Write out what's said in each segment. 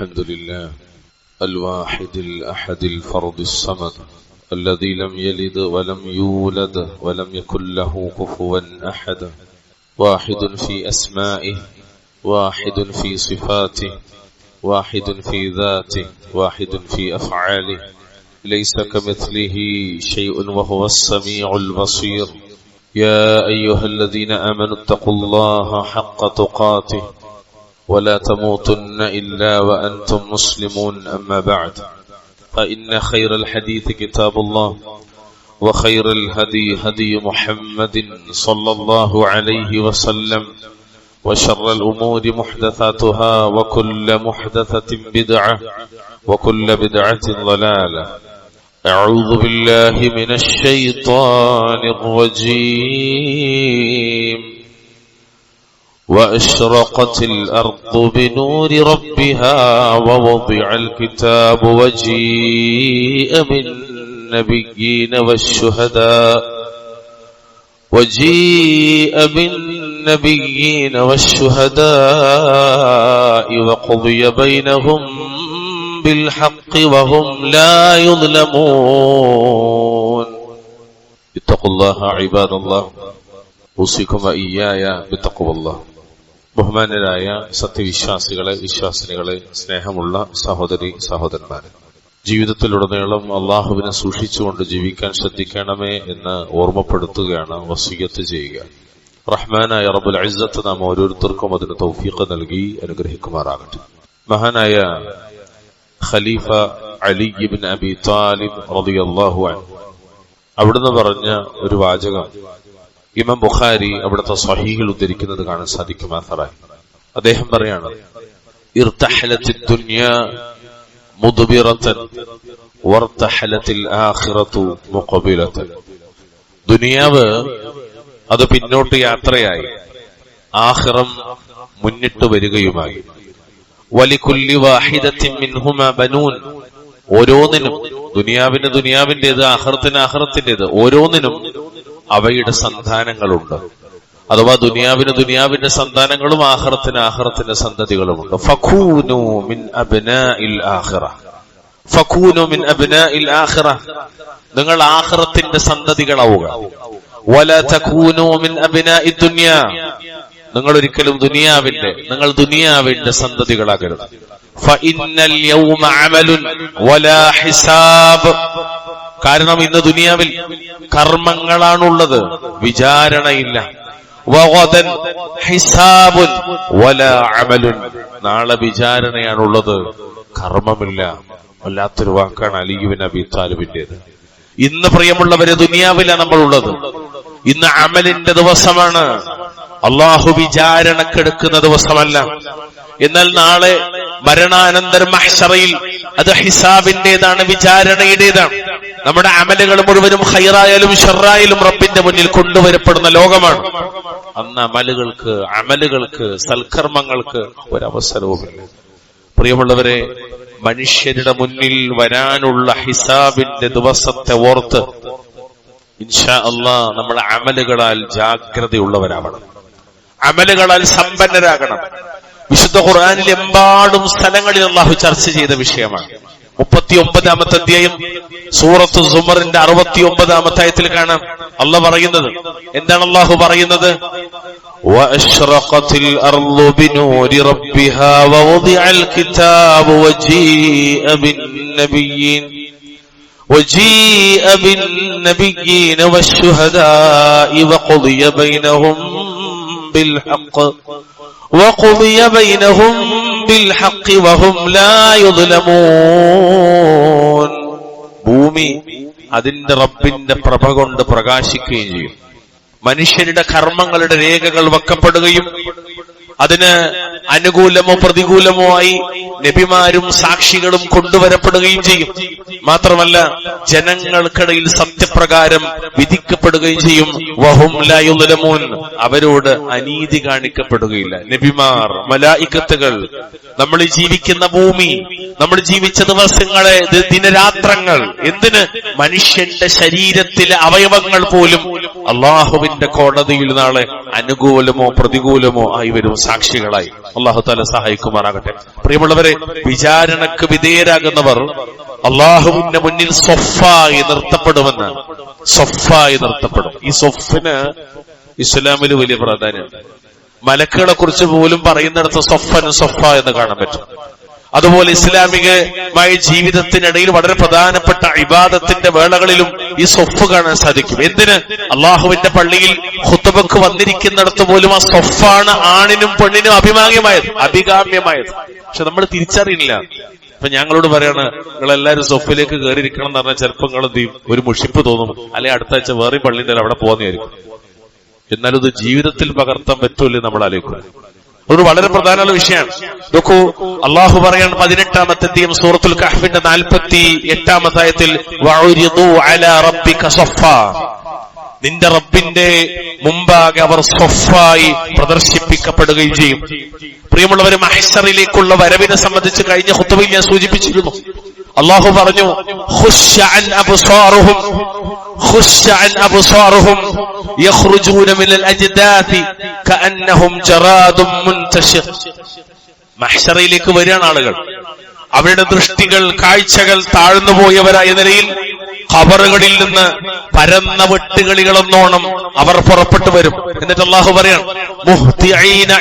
الحمد لله الواحد الأحد الفرد الصمد الذي لم يلد ولم يولد ولم يكن له كفوا أحد واحد في أسمائه واحد في صفاته واحد في ذاته واحد في أفعاله ليس كمثله شيء وهو السميع البصير يا أيها الذين آمنوا اتقوا الله حق تقاته ولا تموتن إلا وأنتم مسلمون أما بعد فإن خير الحديث كتاب الله وخير الهدي هدي محمد صلى الله عليه وسلم وشر الأمور محدثاتها وكل محدثة بدعة وكل بدعة ضلالة أعوذ بالله من الشيطان الرجيم وأشرقت الأرض بنور ربها ووضع الكتاب وجيء بالنبيين والشهداء وقضي بينهم بالحق وهم لا يظلمون اتقوا الله عباد الله أوصيكم وإياي بتقوى الله. ബഹുമാനരായ സത്യവിശ്വാസികളെ, വിശ്വാസിനികളെ, സ്നേഹമുള്ള സഹോദരി സഹോദരന്മാരെ, ജീവിതത്തിലുടനീളം അള്ളാഹുവിനെ സൂക്ഷിച്ചുകൊണ്ട് ജീവിക്കാൻ ശ്രദ്ധിക്കണമേ എന്ന് ഓർമ്മപ്പെടുത്തുകയാണ്, വസിയ്യത്ത് ചെയ്യുക. റഹ്മാനായ റബ്ബുൽ ഇസ്സത്ത് നാം ഓരോരുത്തർക്കും അതിന് തൗഫീഖ് നൽകി അനുഗ്രഹിക്കുമാറാകട്ടെ. മഹാനായ ഖലീഫ അലി ഇബ്നു അബി താലിബ് റളിയല്ലാഹു അൻഹു അവിടുന്ന് പറഞ്ഞ ഒരു വാചകം ഇമാം ബുഖാരി അവിടുത്തെ സ്വഹീഹിൽ ഉദ്ധരിക്കുന്നത് കാണാൻ സാധിക്കും. അദ്ദേഹം പറയാണ്, ഇർതഹലത്തിദ് ദുനിയ മുദ്ബിറതൻ വർതഹലത്തിൽ ആഖിറതു മുഖബിലതൻ. ദുനിയാവ് അത് പിന്നോട്ട് യാത്രയായി, ആഖിറം മുന്നിട്ട് വരികയുമായി. വലികുല്ലി വാഹിദത്തിൻ മിൻഹുമാ ബനൂൻ. ഓരോന്നിനും, ദുനിയാവിന് ദുനിയാവിന്റേത്, ആഖിറത്തിന് ആഖിറത്തിന്റേത്, ഓരോന്നിനും അവയുടെ സന്താനങ്ങളുണ്ട്. അഥവാ ദുനിയാവിന് ദുനിയാവിന്റെ സന്താനങ്ങളും ആഖിറത്തിന് ആഖിറത്തിന്റെ സന്തതികളുമുണ്ട്. ഫകൂനു മിൻ അബ്നാഇൽ ആഖിറ, ഫകൂനു മിൻ അബ്നാഇൽ ആഖിറ. നിങ്ങൾ ആഖിറത്തിന്റെ സന്തതികളാവുക. വലാ തകൂനു മിൻ അബ്നാഇദ് ദുനിയ. നിങ്ങൾ ഒരിക്കലും നിങ്ങൾ ദുനിയാവിന്റെ സന്തതികളാകരുത്. ഫഇന്നൽ യൗമ അമലുൻ വലാ ഹിസാബ്. കാരണം ഇന്ന് ദുനിയാവിൽ കർമ്മങ്ങളാണുള്ളത്, വിചാരണയില്ല. വഗദൻ ഹിസാബുൻ വലാ അമലുൻ. നാളെ വിചാരണയാണുള്ളത്, കർമ്മമില്ല. വല്ലാത്തൊരു വാക്കാണ് അലി ഇബ്നു അബി താലിബിന്റേത്. ഇന്ന് പ്രിയമുള്ളവരെ, ദുനിയാവിലാണ് നമ്മളുള്ളത്. ഇന്ന് അമലിന്റെ ദിവസമാണ്, അള്ളാഹു വിചാരണക്കെടുക്കുന്ന ദിവസമല്ല. എന്നാൽ നാളെ മരണാനന്തരം മഹ്ശറയിൽ അത് ഹിസാബിന്റേതാണ്, വിചാരണയുടേതാണ്. നമ്മുടെ അമലുകൾ മുഴുവനും ഖൈറായാലും ഷർറായാലും റബ്ബിന്റെ മുന്നിൽ കൊണ്ടുവരപ്പെടുന്ന ലോകമാണ്. അന്ന് അമലുകൾക്ക് സൽക്കർമ്മങ്ങൾക്ക് ഒരവസരവുമില്ല. പ്രിയമുള്ളവരെ, മനുഷ്യരുടെ മുന്നിൽ വരാനുള്ള ഹിസാബിന്റെ ദിവസത്തെ ഓർത്ത് ഇൻഷാ അല്ലാഹ് നമ്മുടെ അമലുകളാൽ ജാഗ്രതയുള്ളവരാവണം, അമലുകളാൽ സമ്പന്നരാകണം. വിശുദ്ധ ഖുർആനിൽ എമ്പാടും സ്ഥലങ്ങളിൽ അല്ലാഹു ചർച്ച ചെയ്ത വിഷയമാണ്. 39-ാമത്തെ അധ്യായം സൂറത്ത് സുമറിന്റെ 69-ാമത്തെ ആയത്തിൽ കാണാം അല്ലാഹു പറയുന്നത്. എന്താണ് അല്ലാഹു പറയുന്നത്? വഅശ്റഖത്തിൽ അർളു ബിനൂരി റബ്ബിഹാ വവദിഅൽ കിതാബു വജീഅ ബിന്നബിയ്യീന വശ്ശുഹദാഇ വഖദിയ ബൈനഹും ബിൽഹഖ് വഹും ലാ യുദ്ലമൂൻ. ഭൂമി അതിന്റെ റബ്ബിന്റെ പ്രഭ കൊണ്ട് പ്രകാശിക്കുകയും ചെയ്യും. മനുഷ്യരുടെ കർമ്മങ്ങളുടെ രേഖകൾ വെക്കപ്പെടുകയും അതിന് അനുകൂലമോ പ്രതികൂലമോ ആയി നബിമാരും സാക്ഷികളും കൊണ്ടുവരപ്പെടുകയും ചെയ്യും. മാത്രമല്ല, ജനങ്ങൾക്കിടയിൽ സത്യപ്രകാരം വിധിക്കപ്പെടുകയും ചെയ്യും. വഹും ലാ യുദ്ലമൂൻ. അവരോട് അനീതി കാണിക്കപ്പെടുകയില്ല. നബിമാർ, മലായികത്തുകൾ, നമ്മൾ ജീവിക്കുന്ന ഭൂമി, നമ്മൾ ജീവിച്ച ദിവസങ്ങളെ, ദിനരാത്രങ്ങൾ, എന്തിന് മനുഷ്യന്റെ ശരീരത്തിലെ അവയവങ്ങൾ പോലും അള്ളാഹുവിന്റെ കോടതിയിൽ നാളെ അനുകൂലമോ പ്രതികൂലമോ ആയി വരും, സാക്ഷികളായി. അള്ളാഹു തആല സഹായിക്കുമാറാകട്ടെ. പ്രിയമുള്ളവരെ, വിചാരണക്ക് വിധേയരാകുന്നവർ അള്ളാഹുവിന്റെ മുന്നിൽ സ്വഫായി നിർത്തപ്പെടുമെന്ന്. സ്വഫായി നിർത്തപ്പെടും. ഈ സ്വഫിന് ഇസ്ലാമിൽ വലിയ പ്രാധാന്യമുണ്ട്. മലക്കുകളെ കുറിച്ച് പോലും പറയുന്നിടത്ത് സ്വഫൻ സ്വഫ എന്ന് കാണാൻ പറ്റും. അതുപോലെ ഇസ്ലാമികമായ ജീവിതത്തിനിടയിൽ വളരെ പ്രധാനപ്പെട്ട ഇബാദത്തിന്റെ വേളകളിലും ഈ സ്വഫ് കാണാൻ സാധിക്കും. എന്തിന്? അള്ളാഹുവിന്റെ പള്ളിയിൽ ഖുതുബക്ക് വന്നിരിക്കുന്നിടത്ത് പോലും ആ സ്വഫാണ് ആണിനും പെണ്ണിനും അഭികാമ്യമായത്. പക്ഷെ നമ്മൾ തിരിച്ചറിയില്ല. ഇപ്പൊ ഞങ്ങളോട് പറയാണ്, നിങ്ങളെല്ലാരും സ്വഫിലേക്ക് കയറിയിരിക്കണം എന്ന് പറഞ്ഞാൽ ചിലപ്പോൾ നിങ്ങൾ എന്ത് ചെയ്യും, ഒരു മുഷിപ്പ് തോന്നും, അല്ലെങ്കിൽ അടുത്ത ആഴ്ച വേറെ പള്ളിന്റെ അവിടെ പോകുന്നതായിരിക്കും. എന്നാലും ഇത് ജീവിതത്തിൽ പകർത്താൻ പറ്റൂല്ലേ നമ്മൾ ആലോചിക്കുക. അതൊരു വളരെ പ്രധാനമുള്ള വിഷയമാണ്. നോക്കൂ, അള്ളാഹു പറയാണ് 18-ാമത്തെ അധ്യായം സൂറത്തുൽ കഹ്ഫിന്റെ 48-ാമത്തെ ആയത്തിൽ, വഉരിദു അലാ റബ്ബിക സഫാ, നിന്റെ റബ്ബിന്റെ മുമ്പാകെ അവർ സ്വഫായി പ്രദർശിപ്പിക്കപ്പെടുകയും ചെയ്യും. പ്രിയമുള്ളവരെ, മഹ്ശറിലേക്കുള്ള വരവിനെ സംബന്ധിച്ച് കഴിഞ്ഞ ഖുതുബയിൽ ഞാൻ സൂചിപ്പിച്ചിരുന്നു. അള്ളാഹു പറഞ്ഞു, ഖുശ്ശ അൻ അബ്സാറുഹും യഖ്റുജൂന മിനൽ അജ്ദാഥി കഅന്നഹും ജറാദും മുൻതശിർ. മഹ്ശറിലേക്ക് വരികയാണ് ആളുകൾ. അവരുടെ ദൃഷ്ടികൾ, കാഴ്ചകൾ താഴ്ന്നുപോയവരായ നിലയിൽ ഖബറുകളിൽ നിന്ന് പരന്ന വെട്ടുകളികളെന്നോണം അവർ പുറപ്പെട്ടു വരും. എന്നിട്ട് അള്ളാഹു പറയാണ്, മുഹ്തിഈന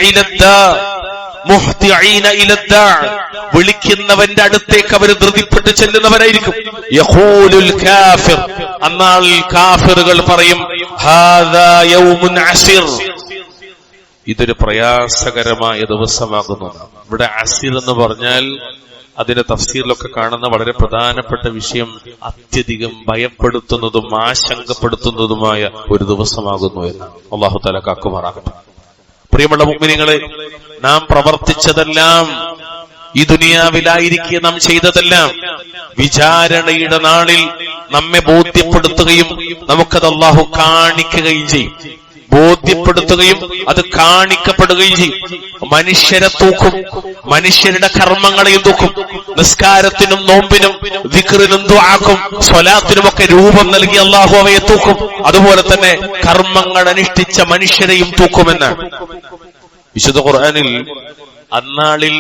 ഇലദ്ദാ, വിളിക്കുന്നവന്റെ അടുത്തേക്ക് അവർ ധൃതിപ്പെട്ട് ചെല്ലുന്നവരായിരിക്കും. യഖൂലുൽ കാഫിർ, അന്നാൾ കാഫിറുകൾ പറയും, ഹാദാ യൗമുൻ അസിർ, ഇതൊരു പ്രയാസകരമായ ദിവസമാകുന്നു. ഇവിടെ അസിർ എന്ന് പറഞ്ഞാൽ അതിന്റെ തഫ്സീറിലൊക്കെ കാണുന്ന വളരെ പ്രധാനപ്പെട്ട വിഷയം അത്യധികം ഭയപ്പെടുത്തുന്നതും ആശങ്കപ്പെടുത്തുന്നതുമായ ഒരു ദിവസമാകുന്നു എന്ന് അല്ലാഹു തആല കാക്കുമാറാകട്ടെ. പ്രിയമുള്ള മുഅ്മിനീങ്ങളെ, നാം പ്രവർത്തിച്ചതെല്ലാം, ഈ ദുനിയാവിലായിരിക്കെ നാം ചെയ്തതെല്ലാം വിചാരണയുടെ നാളിൽ നമ്മെ ബോധ്യപ്പെടുത്തുകയും നമുക്കത് അല്ലാഹു കാണിക്കുകയും ചെയ്യും. ബോധ്യപ്പെടുത്തുകയും അത് കാണിക്കപ്പെടുകയും ചെയ്യും. മനുഷ്യരെ തൂക്കും, മനുഷ്യരുടെ കർമ്മങ്ങളെയും തൂക്കും. നിസ്കാരത്തിനും നോമ്പിനും ദിക്റിനും ദുആക്കും സ്വലാത്തിനുമൊക്കെ രൂപം നൽകി അള്ളാഹു അവയെ തൂക്കും. അതുപോലെ തന്നെ കർമ്മങ്ങൾ അനുഷ്ഠിച്ച മനുഷ്യരെയും തൂക്കുമെന്നാണ് വിശുദ്ധ ഖുർആനിൽ. അന്നാളിൽ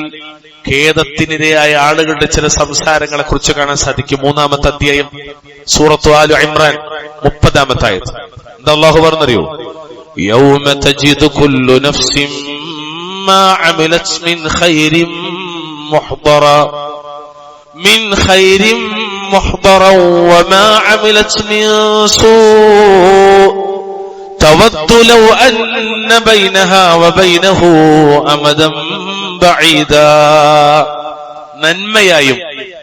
ഖേദത്തിനിരയായ ആളുകളുടെ ചില സംസാരങ്ങളെ കുറിച്ച് കാണാൻ സാധിക്കും. 3-ാമത്തെ അധ്യായം സൂറത്തു ആലു ഇമ്രാൻ 30-ാമത്തെ ആയത്ത്. എന്താ അള്ളാഹു പറഞ്ഞറിയോ? യൗമ തജിദു കുല്ലു നഫ്സിൻ മാ അമിലത് മിൻ ഖൈരിൻ മുഹ്ദറ വമാ അമിലത് മിൻ സൂ തവദ്ദു ലൗ അന്ന ബൈനഹാ വബൈനഹു അമദൻ ബഈദാ. നന്മയായും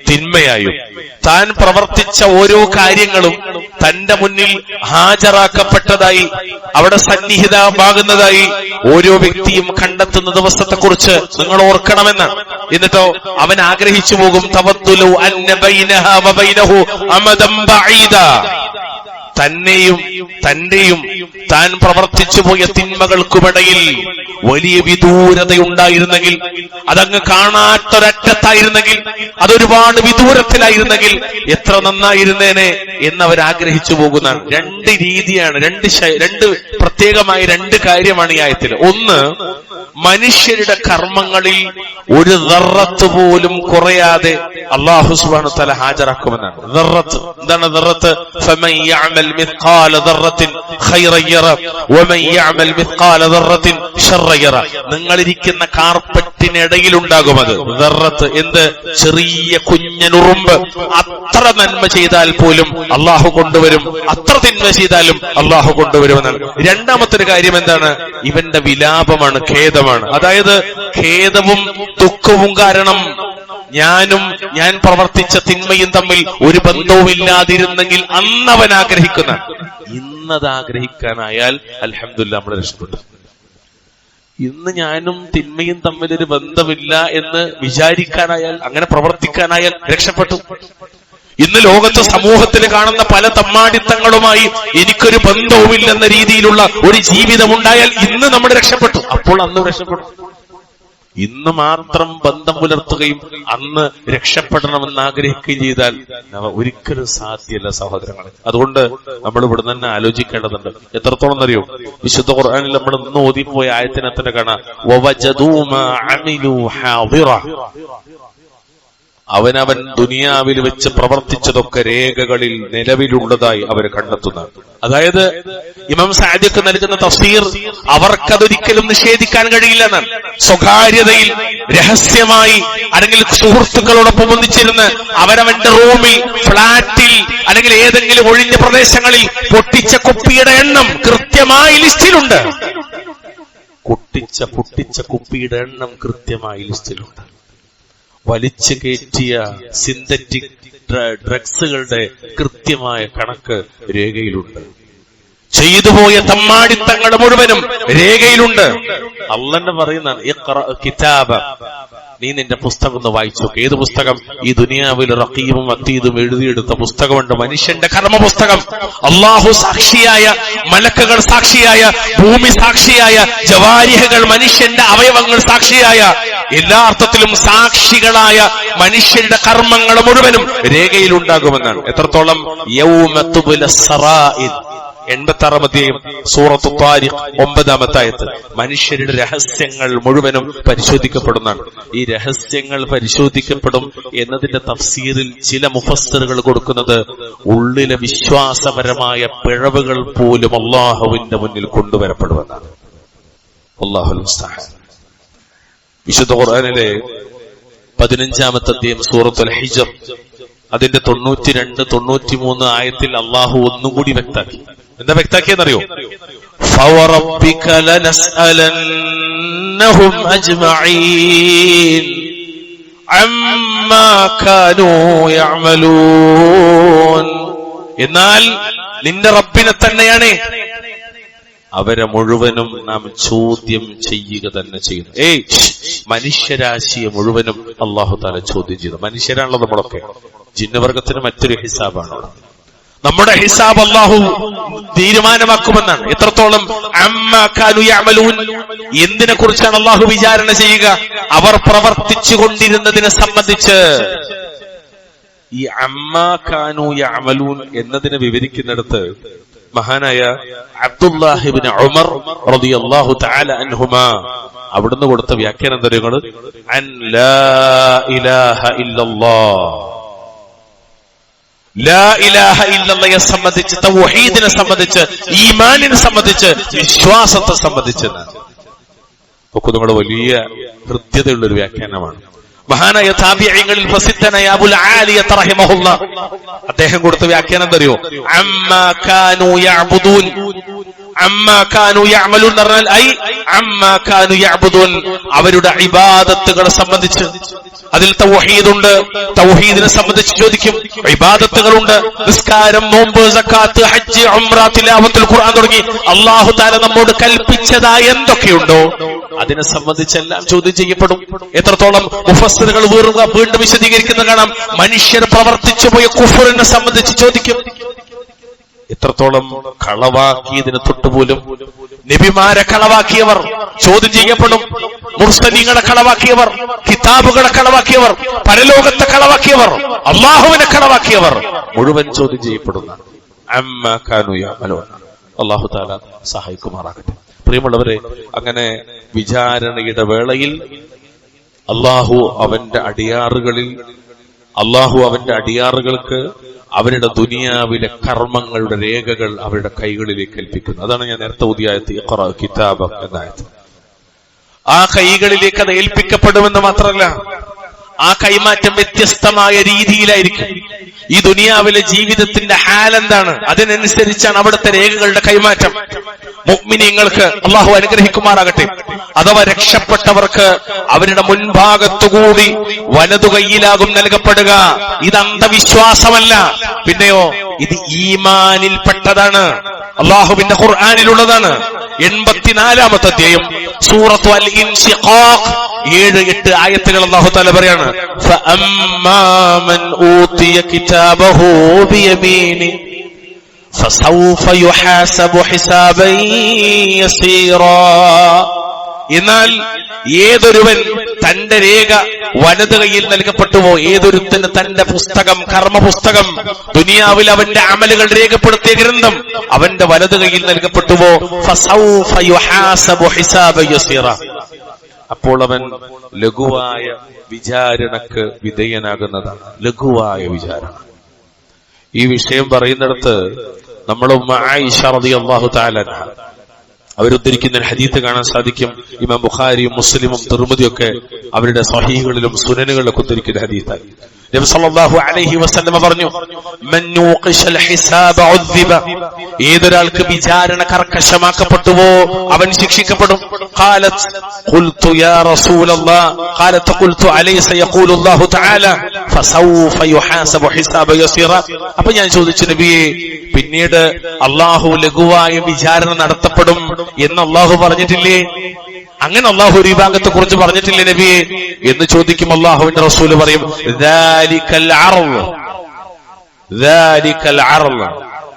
തിന്മയായും താൻ പ്രവർത്തിച്ച ഓരോ കാര്യങ്ങളും തന്റെ മുന്നിൽ ഹാജരാക്കപ്പെട്ടതായി, അവിടെ സന്നിഹിതമാകുന്നതായി ഓരോ വ്യക്തിയും കണ്ടെത്തുന്ന ദിവസത്തെക്കുറിച്ച് നിങ്ങൾ ഓർക്കണമെന്നാണ്. എന്നിട്ടോ അവൻ ആഗ്രഹിച്ചു പോകും, തവദ്ദുലു അന്ന ബൈനഹാ വബൈനഹു അമദൻ ബഈദാ. തന്റെയും താൻ പ്രവർത്തിച്ചു പോയ തിന്മകൾക്കുമിടയിൽ വലിയ വിദൂരതയുണ്ടായിരുന്നെങ്കിൽ, അതങ്ങ് കാണാത്തൊരറ്റത്തായിരുന്നെങ്കിൽ, അതൊരുപാട് വിദൂരത്തിലായിരുന്നെങ്കിൽ എത്ര നന്നായിരുന്നേനെ എന്നവർ ആഗ്രഹിച്ചു പോകുന്നതാണ്. രണ്ട് രീതിയാണ്, രണ്ട് പ്രത്യേകമായ രണ്ട് കാര്യമാണ് ഈ ആയത്തിൽ. ഒന്ന്, മനുഷ്യരുടെ കർമ്മങ്ങളിൽ ഒരു ദർറത്ത് പോലും കുറയാതെ അല്ലാഹു സുബ്ഹാനഹു വ തആല ഹാജരാക്കുമെന്നാണ്. ദർറത്ത് എന്താണ്? ദർറത്ത് ഫമൻ യഅമൽ മിസ്ഖാല ദർറത്തിൻ ഖൈറൻ യറ വമൻ യഅമൽ മിസ്ഖാല ദർറത്തിൻ ശർറൻ യറ. നിങ്ങളിരിക്കുന്ന കാർപ്പറ്റിനിടയിലുണ്ടാകും അത് ദർറത്ത്. എന്ത്? ചെറിയ കുഞ്ഞനുറുമ്പ്. അത്ര നന്മ ചെയ്താൽ പോലും അല്ലാഹു കൊണ്ടുവരും, അത്ര തിന്മ ചെയ്താലും അല്ലാഹു കൊണ്ടുവരുമെന്നാണ്. രണ്ടാമത്തെ ഒരു കാര്യം എന്താണ്? ഇവന്റെ വിലാപമാണ്, ഖേദമാണ്. അതായത് ഖേദവും ദുഃഖവും കാരണം ഞാൻ പ്രവർത്തിച്ച തിന്മയും തമ്മിൽ ഒരു ബന്ധവുമില്ലാതിരുന്നെങ്കിൽ അന്നവൻ ആഗ്രഹിക്കുന്ന, ഇന്നത് ആഗ്രഹിക്കാനായാൽ അൽഹംദുലില്ലാഹ് നമ്മൾ രക്ഷപ്പെട്ടു. ഇന്ന് ഞാനും തിന്മയും തമ്മിലൊരു ബന്ധമില്ല എന്ന് വിചാരിക്കാനായാൽ, അങ്ങനെ പ്രവർത്തിക്കാനായാൽ രക്ഷപ്പെട്ടു. ഇന്ന് ലോകത്തെ സമൂഹത്തിൽ കാണുന്ന പല തമ്മാടിത്തങ്ങളുമായി എനിക്കൊരു ബന്ധവുമില്ലെന്ന രീതിയിലുള്ള ഒരു ജീവിതമുണ്ടായാൽ ഇന്ന് നമ്മൾ രക്ഷപ്പെട്ടു. അപ്പോൾ അന്ന് രക്ഷപ്പെട്ടു. ഇന്ന് മാത്രം ബന്ധം പുലർത്തുകയും അന്ന് രക്ഷപ്പെടണമെന്ന് ആഗ്രഹിക്കുകയും ചെയ്താൽ ഒരിക്കലും സാധ്യമല്ല സഹോദരങ്ങളെ. അതുകൊണ്ട് നമ്മൾ ഇവിടെ തന്നെ ആലോചിക്കേണ്ടതുണ്ട്. എത്രത്തോളം അറിയോ, വിശുദ്ധ ഖുർആനിൽ നമ്മൾ ഇന്ന് ഓതിപ്പോയ ആയത്തിനെ തന്നെ കാണാം, വവജദൂ മാ അമിലൂ ഹാദിറ. അവനവൻ ദുനിയാവിൽ വെച്ച് പ്രവർത്തിച്ചതൊക്കെ രേഖകളിൽ നിലവിലുള്ളതായി അവർ കണ്ടെത്തുന്നതാണ്. അതായത് ഇമാം സഅദിക്ക് നൽകുന്ന തഫ്സീർ അവർക്കതൊരിക്കലും നിഷേധിക്കാൻ കഴിയില്ല എന്നാണ്. സ്വകാര്യതയിൽ രഹസ്യമായി അല്ലെങ്കിൽ സുഹൃത്തുക്കളോടൊപ്പം ഒന്നിച്ചിരുന്ന് അവരവന്റെ റൂമിൽ, ഫ്ളാറ്റിൽ അല്ലെങ്കിൽ ഏതെങ്കിലും ഒഴിഞ്ഞ പ്രദേശങ്ങളിൽ പൊട്ടിച്ച കുപ്പിയുടെ എണ്ണം കൃത്യമായി ലിസ്റ്റിലുണ്ട്. പൊട്ടിച്ച കുപ്പിയുടെ എണ്ണം കൃത്യമായി ലിസ്റ്റിലുണ്ട്. വലിച്ചു കയറ്റിയ സിന്തറ്റിക് ഡ്രഗ്സുകളുടെ കൃത്യമായ കണക്ക് രേഖയിലുണ്ട്. ചെയ്തുപോയ തമ്മാടിത്തങ്ങൾ മുഴുവനും രേഖയിലുണ്ട്. അള്ളാഹ് പറയുന്നതാണ്, ഇഖ്റ കിതാബ, നീ നിന്റെ പുസ്തകം ഒന്ന് വായിച്ചു. ഏത് പുസ്തകം? ഈ ദുനിയാവിൽ റഖീബും അതീദും എഴുതിയെടുത്ത പുസ്തകമുണ്ട്, മനുഷ്യന്റെ കർമ്മ പുസ്തകം. അള്ളാഹു സാക്ഷിയായ, മലക്കുകൾ സാക്ഷിയായ, ഭൂമി സാക്ഷിയായ, ജവാരിഹകൾ മനുഷ്യന്റെ അവയവങ്ങൾ സാക്ഷിയായ, എല്ലാ അർത്ഥത്തിലും സാക്ഷികളായ മനുഷ്യരുടെ കർമ്മങ്ങൾ മുഴുവനും രേഖയിലുണ്ടാകുമെന്നാണ്. എത്രത്തോളം? യൗമ തുബ്ല സറായിർ, 86-ാമത്തെയും സൂറത്തു താരിഖ് 9-ാമത്തെ ആയത്ത്. മനുഷ്യരുടെ രഹസ്യങ്ങൾ മുഴുവനും പരിശോധിക്കപ്പെടുന്നതാണ്. ഈ രഹസ്യങ്ങൾ പരിശോധിക്കപ്പെടും എന്നതിന്റെ തഫ്സീറിൽ ചില മുഫസ്സിറുകൾ കൊടുക്കുന്നത് ഉള്ളിലെ വിശ്വാസപരമായ പിഴവുകൾ പോലും അള്ളാഹുവിന്റെ മുന്നിൽ കൊണ്ടുവരപ്പെടുമെന്നാണ്. അല്ലാഹുൽ മുസ്തആൻ. വിശുദ്ധ ഖുർആനിലെ 15-ാമത്തെ അധ്യായം സൂറത്തുൽ ഹിജ്ർ, അതിന്റെ 92, 93 ആയത്തിൽ അള്ളാഹു ഒന്നുകൂടി വ്യക്താക്കി. എന്താ വ്യക്താക്കിയെന്നറിയോ? ഫവറബ്ബിക ലനസ്അലന്നഹും അജ്മഈൻ അമ്മാ കാനൂ യഅമലൂൻ. എന്നാൽ നിന്റെ റബ്ബിനെ തന്നെയാണ് അവരെ മുഴുവനും നാം ചോദ്യം ചെയ്യുക തന്നെ ചെയ്യുന്നു. മനുഷ്യരാശിയെ മുഴുവനും അല്ലാഹു തആല ചോദ്യം ചെയ്തു. മനുഷ്യരാണല്ലോ നമ്മളൊക്കെ. ജിന്നുവർഗത്തിന് മറ്റൊരു ഹിസാബാണ്. നമ്മുടെ ഹിസാബ് അല്ലാഹു തീരുമാനമാക്കുമെന്നാണ്. എത്രത്തോളം? അമ്മാ കാനൂ യഅമലൂൻ, എന്തിനെ കുറിച്ചാണ് അല്ലാഹു വിചാരണ ചെയ്യുക? അവർ പ്രവർത്തിച്ചു കൊണ്ടിരുന്നതിനെ സംബന്ധിച്ച്. ഈ അമ്മാ കാനൂ യഅമലൂൻ എന്നതിനെ വിവരിക്കുന്നിടത്ത് മഹാനായ അബ്ദുല്ലാഹ് ഇബ്നു ഉമർ റളിയല്ലാഹു തആല അൻഹുമാ അവിടുന്ന് കൊടുത്ത വ്യാഖ്യാനം തരുന്നത്, അൻ ലാ ഇലാഹ ഇല്ലല്ലാഹ്, ലാ ഇലാഹ ഇല്ലല്ലാഹയെ സംബന്ധിച്ച്, തൗഹീദിനെ സംബന്ധിച്ച്, ഈമാനിനെ സംബന്ധിച്ച്, വിശ്വാസത്തെ സംബന്ധിച്ച് നിങ്ങൾ വലിയ ഹൃദ്യതയുള്ളൊരു വ്യാഖ്യാനമാണ്. മഹാനായ താബിഈങ്ങളിൽ പ്രസിദ്ധനായ അബുൽ ആലിയത്ത് റഹിമഹുല്ലാഹ് അദ്ദേഹം കൊടുത്ത വ്യാഖ്യാനം തരുമോ? അമ്മാ കാനൂ യഅബുദൂൻ, അമ്മാ കാനൂ യഅമലൂൻ എന്ന് പറഞ്ഞാൽ ഐ അമ്മാ കാനൂ യഅബുദൂൻ, അവരുടെ ഇബാദത്തുകളെ സംബന്ധിച്ച്. അതിൽ തൗഹീദുണ്ട്. തൗഹീദിനെ സംബന്ധിച്ച് ചോദിക്കും. ഇബാദത്തുകളുണ്ട്, നിസ്കാരം, നോമ്പ്, സക്കാത്ത്, ഹജ്ജ്, ഉംറ, തിലാവത്തുൽ ഖുർആൻ തുടങ്ങി അല്ലാഹു തആല നമ്മോട് കൽപ്പിച്ചതായ എന്തൊക്കെയുണ്ടോ അതിനെ സംബന്ധിച്ചെല്ലാം ചോദ്യം ചെയ്യപ്പെടും. എത്രത്തോളം? മുഫസ്സിറുകൾ വീണ്ടും വിശദീകരിക്കുന്ന കാണാം. മനുഷ്യർ പ്രവർത്തിച്ചു പോയ കുഫറിനെ സംബന്ധിച്ച് ചോദിക്കും. എത്രത്തോളം? കളവാക്കിയതിന് തൊട്ടുപോലും നബിമാരെ കളവാക്കിയവർ ചോദ്യം ചെയ്യപ്പെടും. മുർസലീങ്ങളെ കളവാക്കിയവർ, കിതാബുകളെ കളവാക്കിയവർ, പരലോകത്തെ കളവാക്കിയവർ, അള്ളാഹുവിനെ കളവാക്കിയവർ മുഴുവൻ ചോദ്യം ചെയ്യപ്പെടുന്ന അമ്മാ കാനൂ യഅമലൂൻ. അല്ലാഹു തആല സഹായിക്കുമാറാകട്ടെ. പ്രിയമുള്ളവരെ, അങ്ങനെ വിചാരണയുടെ വേളയിൽ അല്ലാഹു അവന്റെ അടിയാറുകൾക്ക് അവരുടെ ദുനിയാവിലെ കർമ്മങ്ങളുടെ രേഖകൾ അവരുടെ കൈകളിലേക്ക് ഏൽപ്പിക്കുന്നു. അതാണ് ഞാൻ നേരത്തെ ഓതിയായത് ഇഖ്റ കിതാബ എന്നായത്. ആ കൈകളിലേക്ക് അത് ഏൽപ്പിക്കപ്പെടുമെന്ന് മാത്രമല്ല, ആ കൈമാറ്റം വ്യത്യസ്തമായ രീതിയിലായിരിക്കും. ഈ ദുനിയാവിലെ ജീവിതത്തിന്റെ ഹാലെന്താണ്, അതിനനുസരിച്ചാണ് അവിടുത്തെ രേഖകളുടെ കൈമാറ്റം. മുഅ്മിനീങ്ങൾക്ക് അല്ലാഹു അനുഗ്രഹിക്കുമാറാകട്ടെ. അഥവാ രക്ഷപ്പെട്ടവർക്ക് അവരുടെ മുൻഭാഗത്തുകൂടി വലതു കൈയിലാകും നൽകപ്പെടുക. ഇത് അന്ധവിശ്വാസമല്ല, പിന്നെയോ ഇത് ഈമാനിൽപ്പെട്ടതാണ്, അല്ലാഹുവിന്റെ ഖുർആനിലുള്ളതാണ്. 84-ാമത്തെ അധ്യായം സൂറത്തു അൽ ഇൻശിഖാഖ് 7-8 ആയത്തുകൾ അല്ലാഹു തആല പറയാണ്, ഫഅമ്മാ മൻ ഊതിയ കിതാബഹു ബിയമീനി ഫസൗഫ യുഹാസബു ഹിസാബൻ യസീറാ. എന്നാൽ ഏതൊരുവൻ തന്റെ രേഖ വലത് കൈയിൽ നൽകപ്പെട്ടുവോ, ഏതൊരുത്തന് തന്റെ പുസ്തകം, കർമ്മപുസ്തകം, ദുനിയാവിൽ അവന്റെ അമലുകൾ രേഖപ്പെടുത്തിയ ഗ്രന്ഥം അവന്റെ വലത് കൈയിൽ നൽകപ്പെട്ടുവോ, ഫസൗഫ യുഹാസബു ഹിസാബൻ യസീറ, അപ്പോൾ അവൻ ലഘുവായ വിചാരണക്ക് വിധേയനാകുന്നതാണ്. ലഘുവായ വിചാരണ. ഈ വിഷയം പറയുന്നിടത്ത് നമ്മുടെ ഉമ്മ ആയിഷ റളിയല്ലാഹു തആല അൻഹ അവരുദ്ധരിക്കുന്ന ഹദീത്ത് കാണാൻ സാധിക്കും. ഇമാം ബുഖാരിയും മുസ്ലിമും തിർമിദിയും ഒക്കെ അവരുടെ സ്വഹീഹുകളിലും സുനനുകളിലൊക്കെ ഉദ്ധരിക്കുന്ന ഹദീത്തായി. നബി സല്ലല്ലാഹു അലൈഹി വസല്ലം പറഞ്ഞു, മൻ യൂഖിശൽ ഹിസാബ ഉദ്ദിബ, ഏതൊരാൾക്ക് വിചാരണ കർക്കശമാക്കപ്പെട്ടുവോ അവൻ ശിക്ഷിക്കപ്പെടും. ഖാലത് ഖുൽതു യാ റസൂലല്ലാഹ്, ഖാലത് ഖുൽതു അലൈസ യഖൂലു അല്ലാഹു തആല ഫസൗഫ യുഹാസബു ഹിസാബ യസീറ. അപ്പോൾ ഞാൻ ചോദിച്ചു, നബിയേ, പിന്നീട് അല്ലാഹു ലഘുവായ വിചാരണ നടത്തപ്പെടും എന്ന് അല്ലാഹു പറഞ്ഞിട്ടില്ലേ? അങ്ങനെ അല്ലാഹു ഒരു വിഭാഗത്തെ കുറിച്ച് പറഞ്ഞിട്ടില്ലേ നബിയെ എന്ന് ചോദിക്കും. അല്ലാഹുവിന്റെ റസൂൽ പറയും,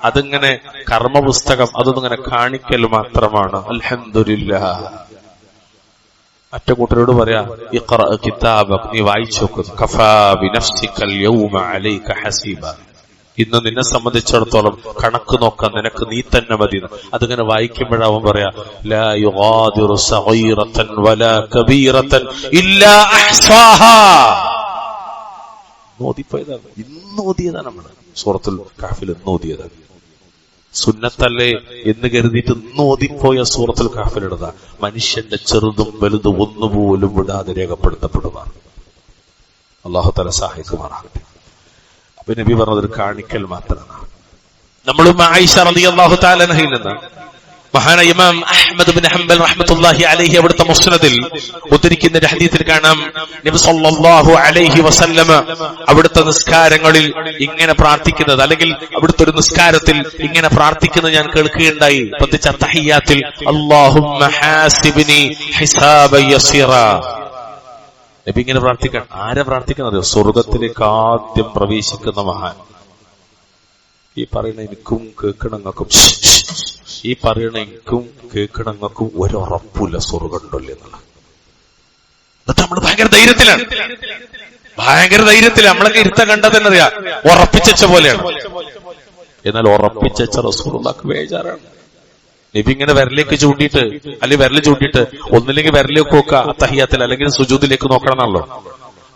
അതിങ്ങനെ കർമ്മപുസ്തകം, അതൊന്നിങ്ങനെ കാണിക്കൽ മാത്രമാണ്. അൽഹംദുലില്ലാഹ്. മറ്റ കൂട്ടരോട് പറയാ, ഇഖ്റ കിതാബക, നീ വായിച്ചു നോക്ക്. കഫാ ബിനഫ്സികൽ യൗമ അലൈക ഹസീബ, ഇന്ന് നിന്നെ സംബന്ധിച്ചിടത്തോളം കണക്ക് നോക്കാൻ നിനക്ക് നീ തന്നെ മതി. അതിങ്ങനെ വായിക്കുമ്പോഴാവും പറയാ, ലാ യുഗാദിറു സഗീറതൻ വലാ കബീറതൻ ഇല്ലാ അഹ്സാഹാ. ഓതിപ്പോയതാണ്, ഇന്ന് ഓതിയതാണ്. നമ്മൾ സൂറത്തുൽ കഹ്ഫിൽ ഇന്ന് ഓതിയതാണ്. സുന്നത്തല്ലേ എന്ന് കരുതിയിട്ട് ഇന്ന് ഓതിപ്പോയ സൂറത്തുൽ കഹ്ഫിലിടുക. മനുഷ്യന്റെ ചെറുതും വലുതും ഒന്നുപോലും വിടാതെ രേഖപ്പെടുത്തപ്പെടുവാണ്. അല്ലാഹു തആല സഹായിക്കുമാറാകട്ടെ. അപ്പൊ നബി പറഞ്ഞതൊരു കാണിക്കൽ മാത്രമാണ്. നമ്മളും ആയിഷ റളിയല്ലാഹു തആല അൻഹയിൽ നിന്ന് മഹാനായ ഇമാം അഹ്മദ് ബിൻ ഹംബൽ റഹ്മത്തുള്ളാഹി അലൈഹി അവിടുത്തെ മുസ്നദിൽ ഉദ്ധരിക്കുന്ന ഒരു ഹദീസിൽ കാണാം, നബി സല്ലല്ലാഹു അലൈഹി വസല്ലമ അവിടുത്തെ നിസ്കാരങ്ങളിൽ ഇങ്ങനെ പ്രാർത്ഥിക്കുന്നത്, അല്ലെങ്കിൽ അവിടുത്തെ ഒരു നിസ്കാരത്തിൽ ഇങ്ങനെ പ്രാർത്ഥിക്കുന്നത് ഞാൻ കേൾക്കുകയുണ്ടായി. പ്രത്യേകിച്ച് തഹിയ്യാത്തിൽ, അല്ലാഹുമ്മ ഹാസിബ്നി ഹിസാബൻ യസീറ. നബി ഇങ്ങനെ പ്രാർത്ഥിക്കാൻ. ആരാ പ്രാർത്ഥിക്കുന്നത്? സ്വർഗത്തിലേക്ക് ആദ്യം പ്രവേശിക്കുന്ന മഹാൻ. ഈ പറയുന്ന എനിക്കും കേൾക്കണങ്ങൾക്കും, ഈ പറയുന്ന എനിക്കും കേൾക്കണങ്ങൾക്കും ഒരുറപ്പില്ല സ്വർഗം ഉണ്ടല്ലോ എന്നുള്ള. എന്നിട്ട് നമ്മൾ ഭയങ്കര ധൈര്യത്തിലാണ്, നമ്മളൊക്കെ ഇരുത്തം കണ്ടത് എന്നറിയാ, ഉറപ്പിച്ച പോലെയാണ്. എന്നാൽ ഉറപ്പിച്ച റസൂലുള്ളാഹിക്ക് ബേജാറാണ്. നബി ഇങ്ങനെ വിരലേക്ക് ചൂണ്ടിയിട്ട്, അല്ലെങ്കിൽ വിരല് ചൂണ്ടിയിട്ട്, ഒന്നില്ലെങ്കിൽ വിരലേക്ക് നോക്കുക തഹിയ്യാത്തിൽ, അല്ലെങ്കിൽ സുജൂദിലേക്ക് നോക്കണം എന്നാണല്ലോ.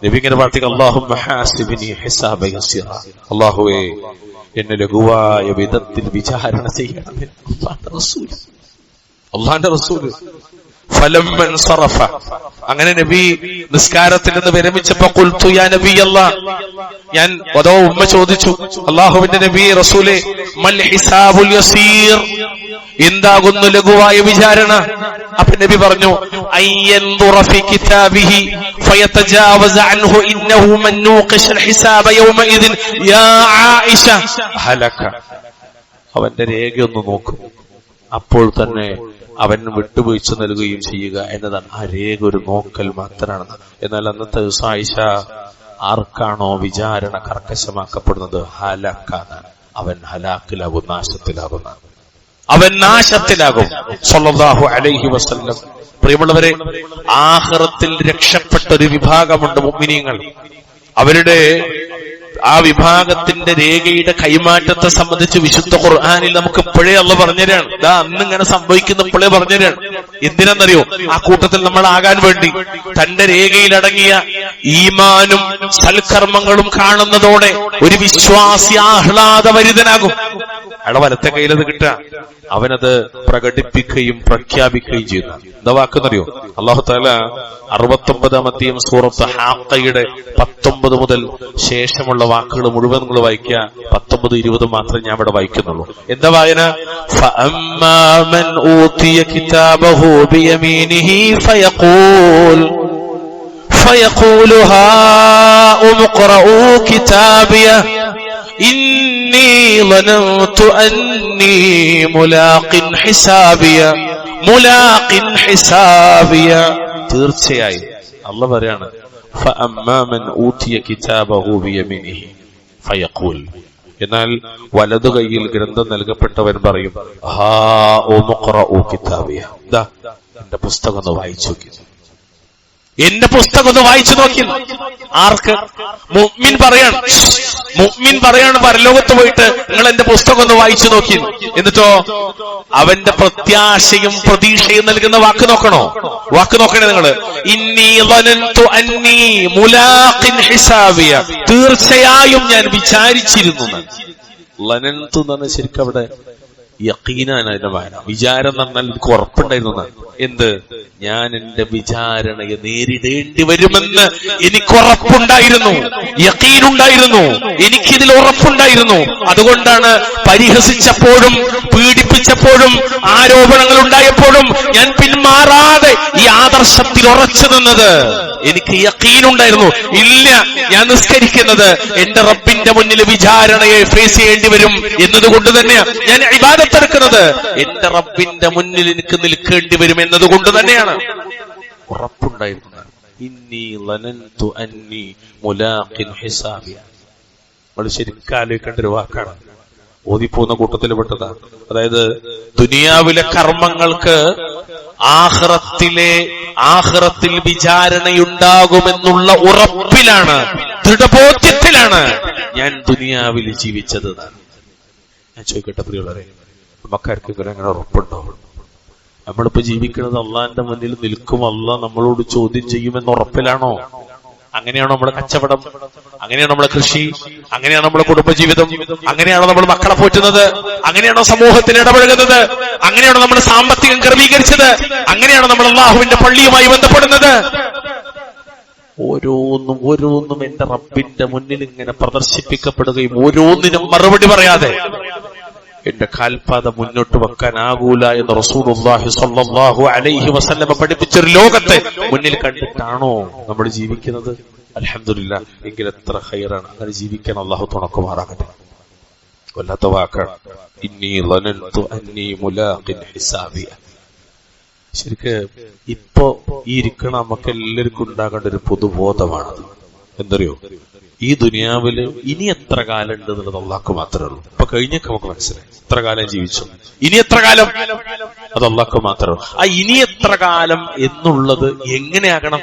നബി ഇങ്ങനെ പ്രാർത്ഥിക്കുക, അല്ലാഹുമ്മ ഹാസിബ്നി ഹിസാബൻ യസീറ, അല്ലാഹുവേ എന്നെ ലഘുവായ വിധത്തിൽ വിചാരണ ചെയ്യണമേ. അല്ലാഹുവിന്റെ റസൂൽ ഫലമ്മൻ സറഫ, അങ്ങനെ നബി നിസ്കാരത്തിൽ നിന്ന് വിരമിച്ചപ്പോ ഖുൽതു യാ നബിയല്ലാഹ്, ഞാൻ അതോ ഉമ്മ ചോദിച്ചു, അല്ലാഹുവിന്റെ നബി റസൂലേ, മൽ ഹിസാബുൽ യസീർ, എന്താകുന്നു ലഘുവായ വിചാരണ? അപ്പൊ നബി പറഞ്ഞു, അയ്യൻദുറ ഫി കിതാബിഹി ഫയതജാവസ അൻഹു ഇന്നഹു മൻ നൂഖിശൽ ഹിസാബ യൗമഇദിൻ യാ ആയിഷ ഹലക. അവന്റെ രേഖയൊന്ന് നോക്കും, അപ്പോൾ തന്നെ അവൻ വിട്ടുവീഴ്ച നൽകുകയും ചെയ്യുക എന്നതാണ്. ആ രേഖ ഒരു നോക്കൽ മാത്രമാണ്. എന്നാൽ അന്നത്തെ ദിവസം ആയിഷ ആർക്കാണോ വിചാരണ കർക്കശമാക്കപ്പെടുന്നത്, ഹലക്കാണ്. അവൻ ഹലാക്കിലാകും, നാശത്തിലാകുന്ന, അവൻ നാശത്തിലാകും. സ്വല്ലല്ലാഹു അലൈഹി വസല്ലം. പ്രിയമുള്ളവരെ, ആഖിറത്തിൽ രക്ഷപ്പെട്ട ഒരു വിഭാഗമുണ്ട് മുഅ്മിനീങ്ങൾ. അവരുടെ ആ വിഭാഗത്തിന്റെ രേഖയുടെ കൈമാറ്റത്തെ സംബന്ധിച്ച് വിശുദ്ധ ഖുർആനിൽ നമുക്ക് ഇപ്പോഴേ അല്ലാഹു പറഞ്ഞുതരാണ്. ദാ അന്ന് ഇങ്ങനെ സംഭവിക്കുന്ന ഇപ്പോഴേ പറഞ്ഞുതരാണ്. എന്തിനാണെന്നറിയോ? ആ കൂട്ടത്തിൽ നമ്മൾ ആകാൻ വേണ്ടി. തന്റെ രേഖയിലടങ്ങിയ ഈമാനും സൽക്കർമ്മങ്ങളും കാണുന്നതോടെ ഒരു വിശ്വാസി ആഹ്ലാദഭരിതനാകും. അയാളെ വലത്തെ കയ്യിലത് കിട്ടുക, അവനത് പ്രകടിപ്പിക്കുകയും പ്രഖ്യാപിക്കുകയും ചെയ്യുന്ന എന്താ വാക്കെന്നറിയോ? അല്ലാഹു തആല 69-ാമത്തെ സൂറത്ത് ഹാഖയുടെ 19 മുതൽ ശേഷമുള്ള വാക്കുകൾ മുഴുവൻ നിങ്ങൾ വായിക്കുക. 19-20 മാത്രമേ ഞാൻ ഇവിടെ വായിക്കുന്നുള്ളൂ. എന്താ വായന? ഫഅമ്മാ മൻ ഊതിയ കിതാബഹു ബിയമീനിഹി ഫയഖൂലു ഹാഉം ഖറഊ കിതാബിയ ഇന്നി ളനന്തു അന്നി മുലാഖിൻ ഹിസാബിയ. തീർച്ചയായും അല്ലാഹു പറയാണ്, ഫഅമ്മാ മൻ ഊതിയ കിതാബഹു ബിയമീനിഹി ഫയഖൂൽ, എന്നാൽ വലതു കൈയിൽ ഗ്രന്ഥം നൽകപ്പെട്ടവൻ പറയും, ഹാഉം ഖറഊ കിതാബിയ, ദാ എന്റെ പുസ്തകം ഒന്ന് വായിച്ചു നോക്കി, എന്റെ പുസ്തകം ഒന്ന് വായിച്ചു നോക്കി. ആർക്ക്? മുഅ്മിൻ പറയാണ് പരലോകത്ത് പോയിട്ട് നിങ്ങൾ എന്റെ പുസ്തകം ഒന്ന് വായിച്ചു നോക്കി. എന്നിട്ടോ അവന്റെ പ്രത്യാശയും പ്രതീക്ഷയും നൽകുന്ന വാക്ക് നോക്കണോ? വാക്ക് നോക്കണേ നിങ്ങള്. ഇന്നി ളനന്തു അന്നി മുലാഖിൻ ഹിസാബിയ, തീർച്ചയായും ഞാൻ വിചാരിച്ചിരുന്നു. ലനന്തു എന്ന് പറഞ്ഞാൽ ശരിക്കും അവിടെ യഖീനാണ് അതിന്റെ വായന. വിചാരം എന്ന് പറഞ്ഞാൽ എനിക്ക് ഉറപ്പുണ്ടായിരുന്നു. എന്ത്? ഞാൻ എന്റെ വിചാരണയെ നേരിടേണ്ടി വരുമെന്ന് എനിക്ക് ഉറപ്പുണ്ടായിരുന്നു, യഖീനുണ്ടായിരുന്നു, എനിക്കിതിൽ ഉറപ്പുണ്ടായിരുന്നു. അതുകൊണ്ടാണ് പരിഹസിച്ചപ്പോഴും പീഡിപ്പിച്ചപ്പോഴും ആരോപണങ്ങൾ ഉണ്ടായപ്പോഴും ഞാൻ പിന്മാറാതെ ഈ ആദർശത്തിൽ ഉറച്ചു നിന്നത്. എനിക്ക് യഖീനുണ്ടായിരുന്നു. ഇല്ല, ഞാൻ നിസ്കരിക്കുന്നത് എന്റെ റബ്ബിന്റെ മുന്നിൽ വിചാരണയെ ഫേസ് ചെയ്യേണ്ടി വരും എന്നതുകൊണ്ട് തന്നെയാണ്. ഞാൻ ഇബാദത്തെടുക്കുന്നത് എന്റെ റബ്ബിന്റെ മുന്നിൽ എനിക്ക് നിൽക്കേണ്ടി വരും എന്നതുകൊണ്ട് തന്നെയാണ്. ഉറപ്പുണ്ടായിരുന്നു. ഇന്നി ലനന്തു അന്നി മുലാഖിൻ ഹിസാബിയ. നമ്മൾ ശരിക്കും ആലോചിക്കേണ്ട ഒരു വാക്കാണ്. ഓതിപ്പോകുന്ന കൂട്ടത്തിൽ പെട്ടതാണ്. അതായത് ദുനിയാവിലെ കർമ്മങ്ങൾക്ക് ആഖിറത്തിൽ വിചാരണയുണ്ടാകുമെന്നുള്ള ഉറപ്പിലാണ്, ദൃഢബോധ്യത്തിലാണ് ഞാൻ ദുനിയാവിൽ ജീവിച്ചത്. ഞാൻ ചോദിക്കട്ടെ പ്രിയമുള്ളവരെ, നമുക്കാർക്ക് ഇവരെ അങ്ങനെ ഉറപ്പുണ്ടോ? നമ്മളിപ്പോ ജീവിക്കുന്നത് അള്ളാന്റെ മുന്നിൽ നിൽക്കും, അള്ളാഹ് നമ്മളോട് ചോദ്യം ചെയ്യുമെന്ന് ഉറപ്പിലാണോ? അങ്ങനെയാണോ നമ്മുടെ കച്ചവടം? അങ്ങനെയാണോ നമ്മുടെ കൃഷി? അങ്ങനെയാണോ നമ്മുടെ കുടുംബജീവിതം? അങ്ങനെയാണോ നമ്മൾ മക്കളെ പോറ്റുന്നത്? അങ്ങനെയാണോ സമൂഹത്തിൽ ഇടപഴകുന്നത്? അങ്ങനെയാണോ നമ്മൾ സാമ്പത്തികം ക്രമീകരിച്ചത്? അങ്ങനെയാണോ നമ്മൾ അള്ളാഹുവിന്റെ പള്ളിയുമായി ബന്ധപ്പെടുന്നത്? ഓരോന്നും എന്റെ റബ്ബിന്റെ മുന്നിൽ ഇങ്ങനെ പ്രദർശിപ്പിക്കപ്പെടുകയും ഓരോന്നിനും മറുപടി പറയാതെ എന്റെ കാൽപാദം മുന്നോട്ട് വെക്കാനാകൂല എന്ന് റസൂലുള്ളാഹി സ്വല്ലല്ലാഹു അലൈഹി വസല്ലമ പഠിപ്പിച്ചൊരു ലോകത്തെ മുന്നിൽ കണ്ടിട്ടാണോ നമ്മൾ ജീവിക്കുന്നത്? അൽഹംദുലില്ലാ, എങ്കിൽ എത്ര ഖൈറാണ്. അങ്ങനെ ജീവിക്കാൻ അള്ളാഹു തുണക്കുമാറാകട്ടെ. വല്ലാത്ത വാക്കാണ് ഇന്നി ലനന്തു അന്നി മുലാഖിൻ ഹിസാബിയ. ശരിക്ക് ഇപ്പോ ഈ ഇരിക്കണ നമുക്ക് എല്ലാവർക്കും ഉണ്ടാകേണ്ട ഒരു പൊതുബോധമാണ്. എന്തറിയോ? ഈ ദുനിയാവില് ഇനി എത്ര കാലം ഉണ്ട് എന്നുള്ളത് അള്ളാഹ്ക്ക് മാത്രമേ ഉള്ളൂ. ഇപ്പൊ കഴിഞ്ഞൊക്കെ നമുക്ക് മനസ്സിലായി എത്ര കാലം ജീവിച്ചു, ഇനി എത്ര കാലം അത് അള്ളാഹ്ക്ക് മാത്രമേ ഉള്ളൂ. ആ ഇനി എത്ര കാലം എന്നുള്ളത് എങ്ങനെയാകണം?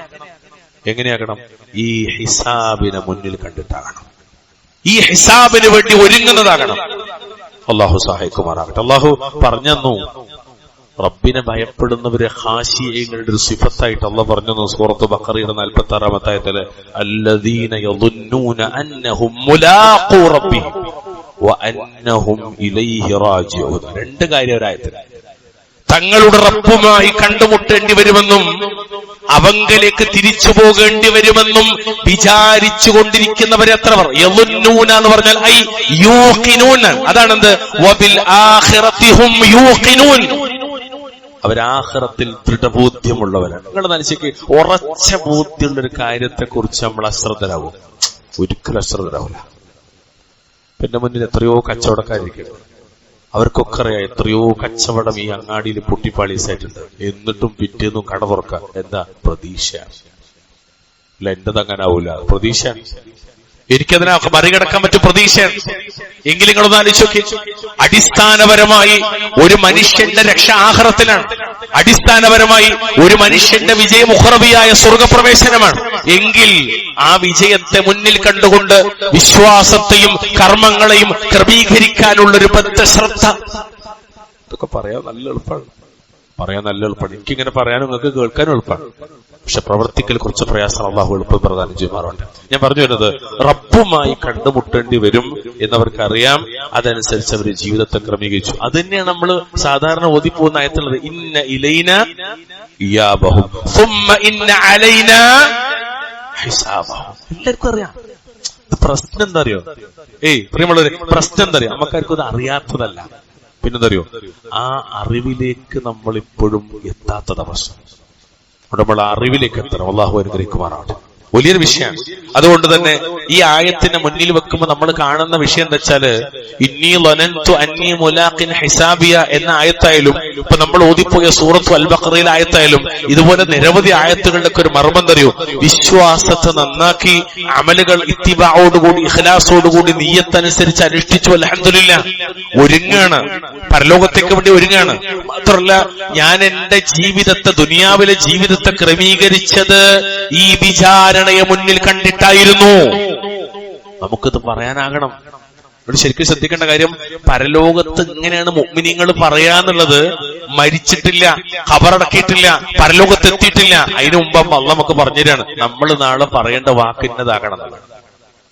ഈ ഹിസാബിനെ മുന്നിൽ കണ്ടിട്ടാകണം. ഈ ഹിസാബിന് വേണ്ടി ഒരുങ്ങുന്നതാകണം. അള്ളാഹു സഹായിക്കുമാറാകട്ടെ. അള്ളാഹു പറഞ്ഞു, റബ്ബിനെ ഭയപ്പെടുന്നവരെ ഖാശിഈങ്ങളുടെ ഒരു സിഫത്തായിട്ട് അള്ളാഹ് പറഞ്ഞു സൂറത്ത് ബഖറയുടെ 46-ാമത്തെ ആയത്തില്, അല്ലദീന യദുന്നൂന അന്നഹും മുലാഖൂ റബ്ബിഹിം വഅന്നഹും ഇലൈഹി റാജിഊൻ. രണ്ട് കാര്യം ഒരായത്തിൽ. തങ്ങളുടെ റബ്ബുമായി കണ്ടുമുട്ടേണ്ടി വരുമെന്നും അവങ്കലേക്ക് തിരിച്ചു പോകേണ്ടി വരുമെന്നും വിചാരിച്ചു കൊണ്ടിരിക്കുന്നവരെ എത്ര പേർ? യദുന്നൂന എന്ന് പറഞ്ഞാൽ ഐ യൂഖിനൂൻ. അതാണെന്ത്? വബിൽ ആഖിറതി ഹും യൂഖിനൂൻ. അവരാഖിറത്തിൽ ദൃഢബോധ്യമുള്ളവരാണ്. നിങ്ങൾ മനസ്സിലേക്ക് ഉറച്ച ബോധ്യമുള്ള ഒരു കാര്യത്തെ കുറിച്ച് നമ്മൾ അശ്രദ്ധരാകും? ഒരിക്കലും അശ്രദ്ധരാവില്ല. പിന്നെ മുന്നിൽ എത്രയോ കച്ചവടക്കാരിരിക്കണം. അവർക്കൊക്കെ അറിയാം എത്രയോ കച്ചവടം ഈ അങ്ങാടിയിൽ പൊട്ടിപ്പാളീസായിട്ടുണ്ട്. എന്നിട്ടും പിറ്റേന്നും കട തുറക്കാം. എന്താ? പ്രതീക്ഷയാണ്. ഇല്ല, എന്റേത് അങ്ങനെ ആവൂല, പ്രതീക്ഷയാണ്. എനിക്കതിനെ മറികടക്കാൻ പറ്റും, പ്രതീക്ഷയാണ്. എങ്കിലും നിങ്ങളൊന്ന് ആലോചിച്ച് നോക്കി. അടിസ്ഥാനപരമായി ഒരു മനുഷ്യന്റെ രക്ഷ ആഖിറത്തിലാണ്. അടിസ്ഥാനപരമായി ഒരു മനുഷ്യന്റെ വിജയം ഉഖ്റവിയായ സ്വർഗപ്രവേശനമാണ്. എങ്കിൽ ആ വിജയത്തെ മുന്നിൽ കണ്ടുകൊണ്ട് വിശ്വാസത്തെയും കർമ്മങ്ങളെയും ക്രമീകരിക്കാനുള്ളൊരു ബദ്ധശ്രദ്ധ. ഇതൊക്കെ പറയാൻ നല്ല എളുപ്പമാണ്. എനിക്കിങ്ങനെ പറയാനും നിങ്ങൾക്ക് കേൾക്കാനും എളുപ്പമാണ്. പക്ഷെ പ്രവർത്തിക്കൽ കുറച്ച് പ്രയാസം. അള്ളാഹു എളുപ്പം പ്രദാനം ചെയ്യുമാറുണ്ട്. ഞാൻ പറഞ്ഞു വരുന്നത്, റബ്ബുമായി കണ്ടുമുട്ടേണ്ടി വരും എന്നവർക്കറിയാം. അതനുസരിച്ച് അവർ ജീവിതത്തെ ക്രമീകരിച്ചു. അത് തന്നെയാണ് നമ്മൾ സാധാരണ ഓതിപ്പോകുന്ന ആയത്തുള്ളത്. ഇന്ന ഇലൈന ഇയാബഹും സുമ്മ ഇന്ന അലൈന ഹിസാബഹും. എല്ലാവർക്കും അറിയാം. പ്രശ്നം എന്താ അറിയോ? പ്രിയമുള്ളവരെ, പ്രശ്നം എന്താ അറിയോ? നമുക്കാർക്കും അത് അറിയാത്തതല്ല. പിന്നെന്തറിയോ? ആ അറിവിലേക്ക് നമ്മൾ ഇപ്പോഴും എത്താത്തത പ്രശ്നം. നമ്മൾ അറിവിലേക്ക് എത്തണം. അള്ളാഹു അനുഗ്രഹിക്കുമാറാവട്ടെ. വലിയൊരു വിഷയമാണ്. അതുകൊണ്ട് തന്നെ ഈ ആയത്തിനെ മുന്നിൽ വെക്കുമ്പോൾ നമ്മൾ കാണുന്ന വിഷയം എന്താ വെച്ചാല്, ഇന്നി ലനന്തു അന്നി മുലാഖിൻ ഹിസാബിയ എന്ന ആയത്തായാലും ഇപ്പൊ നമ്മൾ ഓതിപ്പോയ സൂറത്തു അൽ ബഖറയിലെ ആയത്തായാലും ഇതുപോലെ നിരവധി ആയത്തുകളുടെ ഒരു മർമ്മം അറിയൂ. വിശ്വാസത്തെ നന്നാക്കി അമലുകൾ ഇത്തിബാഓടുകൂടി ഇഖ്ലാസോടുകൂടി നിയ്യത്തനുസരിച്ച് അനുഷ്ഠിച്ചു. അൽഹംദുലില്ലാഹ് ഒരുങ്ങാണ്, പരലോകത്തേക്ക് വേണ്ടി ഒരുങ്ങാണ്. മാത്രമല്ല, ഞാൻ എന്റെ ജീവിതത്തെ, ദുനിയാവിലെ ജീവിതത്തെ ക്രമീകരിച്ചത് ഈ വിചാരണയെ മുന്നിൽ കണ്ടിട്ടായിരുന്നു. നമുക്കിത് പറയാനാകണം. ഇവിടെ ശരിക്കും ശ്രദ്ധിക്കേണ്ട കാര്യം, പരലോകത്ത് ഇങ്ങനെയാണ് മുഅ്മിനീങ്ങൾ പറയാന്നുള്ളത്. മരിച്ചിട്ടില്ല, ഖബറടക്കിയിട്ടില്ല, പരലോകത്ത് എത്തിയിട്ടില്ല, അതിനു മുമ്പ് അള്ളാഹ് നമുക്ക് പറഞ്ഞുതരാണ് നമ്മൾ നാളെ പറയേണ്ട വാക്ക് ഇന്നതാകണം എന്നുള്ളത്.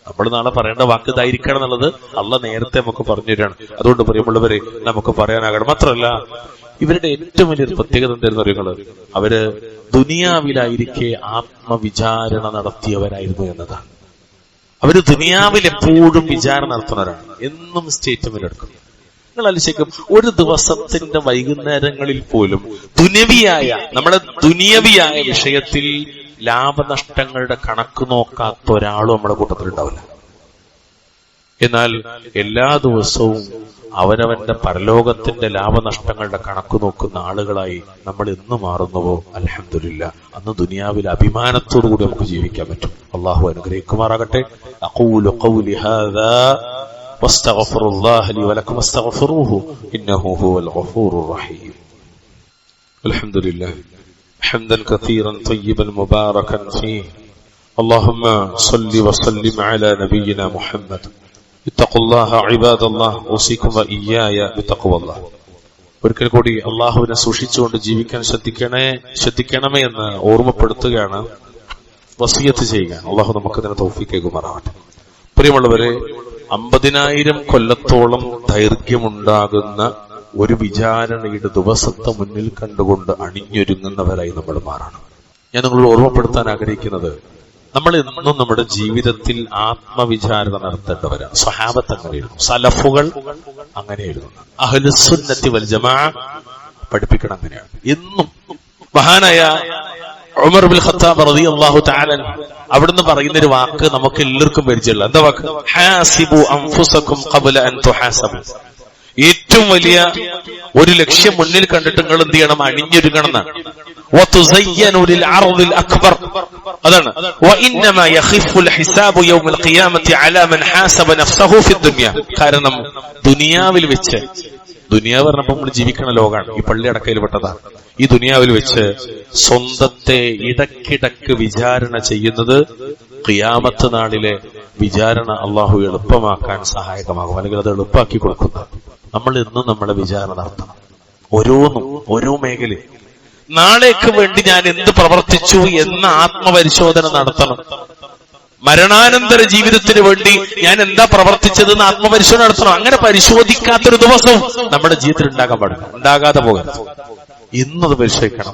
നമ്മൾ നാളെ പറയേണ്ട വാക്ക് ഇതായിരിക്കണം എന്നുള്ളത് അള്ളാഹ് നേരത്തെ നമുക്ക് പറഞ്ഞുതരാണ്. അതുകൊണ്ട് പ്രിയമുള്ളവരെ നമുക്ക് പറയാനാകണം. മാത്രമല്ല, ഇവരുടെ ഏറ്റവും വലിയൊരു പ്രത്യേകത എന്തായിരുന്നു അറിയുന്നത്? അവര് ദുനിയാവിലായിരിക്കെ ആത്മവിചാരണ നടത്തിയവരായിരുന്നു എന്നതാണ്. അവര് ദുനിയാവിൽ എപ്പോഴും വിചാരണ നടത്തുന്നവരാണ്, എന്നും സ്റ്റേറ്റ്മെന്റ്. നിങ്ങൾ ആലോചിക്കും, ഒരു ദിവസത്തിന്റെ വൈകുന്നേരങ്ങളിൽ പോലും നമ്മുടെ ദുനിയവിയായ വിഷയത്തിൽ ലാഭനഷ്ടങ്ങളുടെ കണക്ക് നോക്കാത്ത ഒരാളും നമ്മുടെ കൂട്ടത്തിലുണ്ടാവില്ല. എന്നാൽ എല്ലാ ദിവസവും അവനവന്റെ പരലോകത്തിന്റെ ലാഭനഷ്ടങ്ങളുടെ കണക്ക് നോക്കുന്ന ആളുകളായി നമ്മൾ എന്ന് മാറുന്നുവോ, അൽഹംദുലില്ലാഹ്, അന്ന് ദുനിയാവിൽ അഭിമാനത്തോടുകൂടി നമുക്ക് ജീവിക്കാൻ പറ്റും. അള്ളാഹു അനുഗ്രഹിക്കുമാറാകട്ടെ. അഖൂലു ഖൗലി ഹാദാ വസ്തഗ്ഫിറുല്ലാഹ ലി വലക്കും വസ്തഗ്ഫിറൂഹു ഇന്നഹു ഹുവൽ ഗഫൂറുർ റഹീം. അൽഹംദുലില്ലാഹ് ഹംദൻ കസീറൻ ത്വയ്യിബൻ മുബാറകൻ ഫീഹി. اللهم صل وسلم على نبينا محمد. اتقوا الله عباد الله اوصيكم واياي بتقوى الله. ഒരിക്കൽ കൂടി അള്ളാഹുവിനെ സൂക്ഷിച്ചുകൊണ്ട് ജീവിക്കാൻ ശ്രദ്ധിക്കണമേ എന്ന് ഓർമ്മപ്പെടുത്തുകയാണ്, വസിയത്ത് ചെയ്യുക. അള്ളാഹു നമുക്കതിന് തൗഫീഖ് നൽകുമാറാവട്ടെ. പ്രിയമുള്ളവരെ, 50,000 കൊല്ലത്തോളം ദൈർഘ്യമുണ്ടാകുന്ന ഒരു വിചാരണയുടെ ദിവസത്തെ മുന്നിൽ കണ്ടുകൊണ്ട് അണിഞ്ഞൊരുങ്ങുന്നവരായി നമ്മൾ മാറണം. ഞാൻ നിങ്ങളോട് ഓർമ്മപ്പെടുത്താൻ ആഗ്രഹിക്കുന്നത്, നമ്മൾ എന്നും നമ്മുടെ ജീവിതത്തിൽ ആത്മവിചാരണ നടത്തേണ്ടവരാണ്. സ്വഹാബത്ത് അങ്ങനെയായിരുന്നു, സലഫുകൾ അങ്ങനെയായിരുന്നു, അഹ്ലുസുന്നത്തി വൽ ജമാഅ പഠിപ്പിക്കണം അങ്ങനെയാണ്. എന്നും മഹാനായ ഉമർ ബിൻ ഖത്താബ് റളിയല്ലാഹു തആല അവിടുന്ന് പറയുന്നൊരു വാക്ക് നമുക്ക് എല്ലാവർക്കും പരിചയമുള്ള എന്താ വാക്ക്? ഹാസിബു അൻഫുസകും ഖബ്ല അൻ തുഹാസബു. ഏറ്റവും വലിയ ഒരു ലക്ഷ്യം മുന്നിൽ കണ്ടിട്ട് നിങ്ങൾ എന്ത് ചെയ്യണം? അണിഞ്ഞൊരുങ്ങണം എന്നാണ്. അതാണ് കാരണം ദുനിയാവിൽ വെച്ച്, ദുനിയാവ് പറഞ്ഞപ്പോൾ നമ്മൾ ജീവിക്കണ ലോകാണ്, ഈ പള്ളി അടക്കയിൽ പെട്ടതാണ്. ഈ ദുനിയാവിൽ വെച്ച് സ്വന്തത്തെ ഇടക്കിടക്ക് വിചാരണ ചെയ്യുന്നത് ഖിയാമത്ത് നാളിലെ വിചാരണ അള്ളാഹു എളുപ്പമാക്കാൻ സഹായകമാകും, അല്ലെങ്കിൽ അത് എളുപ്പമാക്കി കൊടുക്കുന്ന. നമ്മൾ എന്നും നമ്മളെ വിചാരണ നടത്തണം, ഓരോന്നും ഓരോ മേഖലയും. നാളേക്ക് വേണ്ടി ഞാൻ എന്ത് പ്രവർത്തിച്ചു എന്ന ആത്മപരിശോധന നടത്തണം. മരണാനന്തര ജീവിതത്തിന് വേണ്ടി ഞാൻ എന്താ പ്രവർത്തിച്ചതെന്ന് ആത്മപരിശോധന നടത്തണം. അങ്ങനെ പരിശോധിക്കാത്തൊരു ദിവസവും നമ്മുടെ ജീവിതത്തിൽ ഉണ്ടാകാൻ പാടില്ല, ഉണ്ടാകാതെ പോകരുത്. ഇന്നത് പരിശോധിക്കണം.